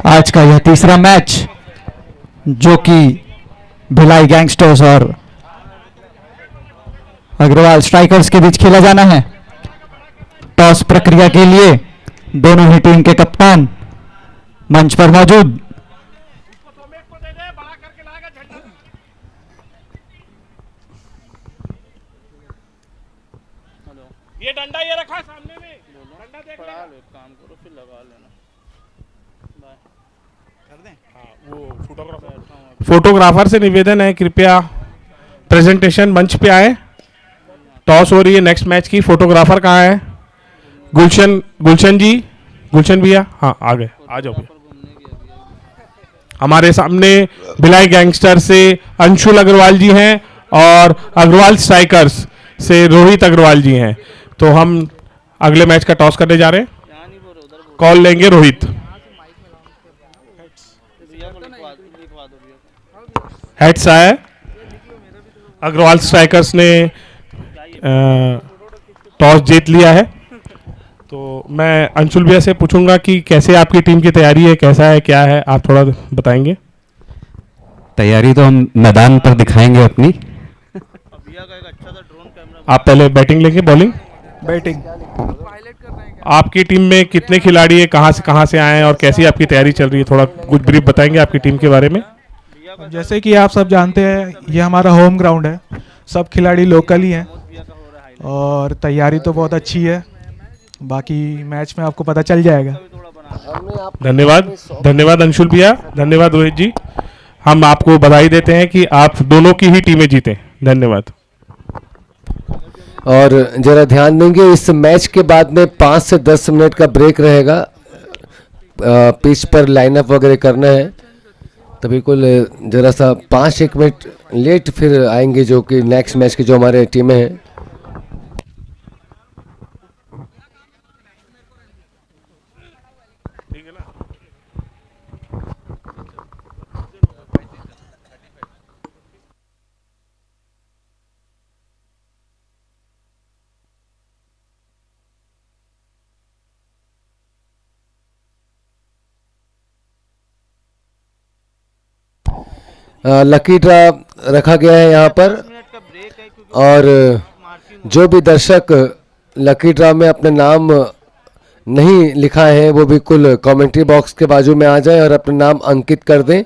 आज का यह तीसरा मैच जो कि भिलाई गैंगस्टर्स और अग्रवाल स्ट्राइकर्स के बीच खेला जाना है। टॉस प्रक्रिया के लिए दोनों ही टीम के कप्तान मंच पर मौजूद। ये डंडा ये रखा है सामने में, डंडा देख पढ़ा लो, एक काम करो फिर लगा लेना। बाय कर दें। हाँ, वो फोटोग्राफर से निवेदन है कृपया प्रेजेंटेशन मंच पे आए। टॉस हो रही है नेक्स्ट मैच की। फोटोग्राफर कहाँ है? गुलशन जी, गुलशन भैया, हाँ आ गए, आ जाओ भैया। हमारे सामने भिलाई गैंगस्टर से अंशुल अग्रवाल जी हैं और अग्रवाल स्ट्राइकर्स से रोहित अग्रवाल जी हैं। तो हम अगले मैच का टॉस करने जा रहे हैं। यहाँ नहीं बोल रहे, उधर बोल। कॉल लेंगे रोहित। भैया को लिखवा दो भैया को। हेड्स आए। अग्रवाल स्ट्राइकर्स ने टॉस जीत लिया है। तो मैं अंशुल भैया से पूछूंगा कि कैसे आपकी टीम की तैयारी है, कैसा है, क्या है, आप थोड़ा बताएंगे। तैयारी तो हम मैदान पर दिखाएंगे अपनी। भैया का एक अच्छा सा ड्रोन कैमरा। आप पहले बैटिंग लेंगे बॉलिंग? बैटिंग। आपकी टीम में कितने खिलाड़ी है, कहाँ से आए हैं और कैसी आपकी तैयारी चल रही है, थोड़ा कुछ ब्रीफ बताएंगे आपकी टीम के बारे में। जैसे कि आप सब जानते हैं ये हमारा होम ग्राउंड है, सब खिलाड़ी लोकल ही हैं और तैयारी तो बहुत अच्छी है। बाकी मैच में आपको पता चल जाएगा। धन्यवाद अंशुल भैया, धन्यवाद रोहित जी। हम आपको बधाई देते हैं कि आप दोनों की ही टीमें जीते। धन्यवाद। और जरा ध्यान देंगे इस मैच के बाद में 5 से 10 मिनट का ब्रेक रहेगा। पिच पर लाइनअप वगैरह करना है, तो बिल्कुल जरा सा 5-1 मिनट लेट फिर आएंगे जो कि नेक्स्ट मैच की जो हमारे टीमें हैं। लकी ड्रा रखा गया है यहाँ पर, और जो भी दर्शक लकी ड्रा में अपने नाम नहीं लिखा है वो बिल्कुल कमेंट्री बॉक्स के बाजू में आ जाए और अपना नाम अंकित कर दें।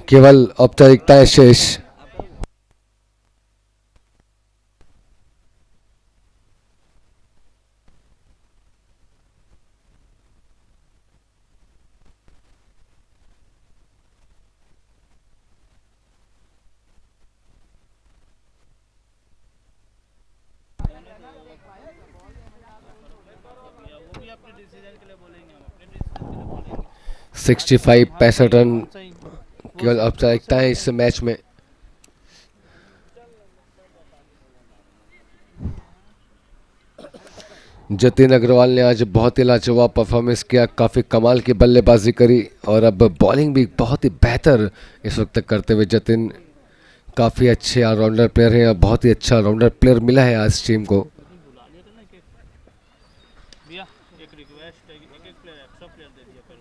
केवल औपचारिकताएं शेष। वो भी अपने डिसीजन के लिए बोलेंगे, हम अपने डिसीजन के लिए बोलेंगे। 65 रन केवल औपचारिकताएं इस मैच में। जतिन अग्रवाल ने आज बहुत ही लाजवाब परफॉर्मेंस किया, काफ़ी कमाल की बल्लेबाजी करी और अब बॉलिंग भी बहुत ही बेहतर इस वक्त तक करते हुए जतिन काफ़ी अच्छे ऑलराउंडर प्लेयर हैं और बहुत ही अच्छा ऑलराउंडर प्लेयर मिला है आज टीम को। भैया एक रिक्वेस्ट है, एक प्लेयर एक्स्ट्रा प्लेयर दे दिया करो।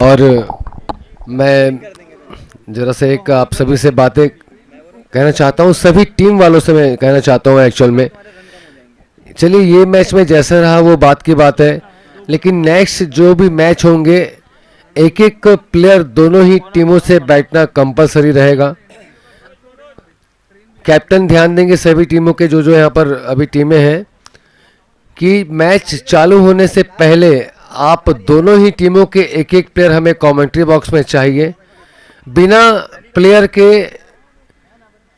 और मैं जरा से एक आप सभी से बातें कहना चाहता हूँ, सभी टीम वालों से मैं कहना चाहता हूँ एक्चुअल में। चलिए ये मैच में जैसा रहा वो बात की बात है, लेकिन नेक्स्ट जो भी मैच होंगे एक एक प्लेयर दोनों ही टीमों से बैठना कंपलसरी रहेगा। कैप्टन ध्यान देंगे सभी टीमों के, जो यहाँ पर अभी टीमें हैं, कि मैच चालू होने से पहले आप दोनों ही टीमों के एक एक प्लेयर हमें कमेंट्री बॉक्स में चाहिए। बिना प्लेयर के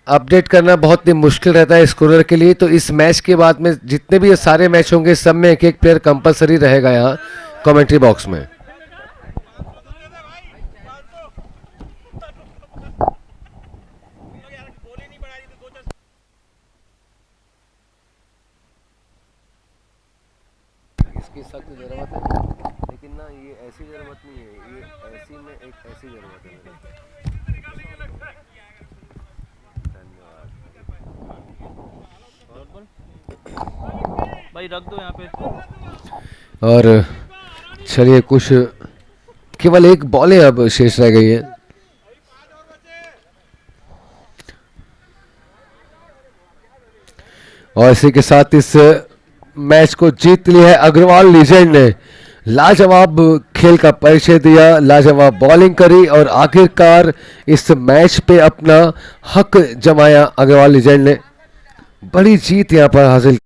अपडेट करना बहुत ही मुश्किल रहता है स्कोरर के लिए, तो इस मैच के बाद में जितने भी ये सारे मैच होंगे सब में एक एक प्लेयर कंपलसरी रहेगा यहाँ कमेंट्री बॉक्स में। इसकी सख्त जरूरत है, लेकिन ना ये ऐसी जरूरत नहीं है, ये ऐसी में एक ऐसी जरूरत है मेरे। भाई रख दो यहाँ पे। और चलिए कुछ केवल एक बॉल अब शेष रह गई है। और इसी के साथ इस मैच को जीत लिया है अग्रवाल लीजेंड ने। लाजवाब खेल का परिचय दिया, लाजवाब बॉलिंग करी और आखिरकार इस मैच पे अपना हक जमाया अग्रवाल लीजेंड ने। बड़ी जीत यहां पर हासिल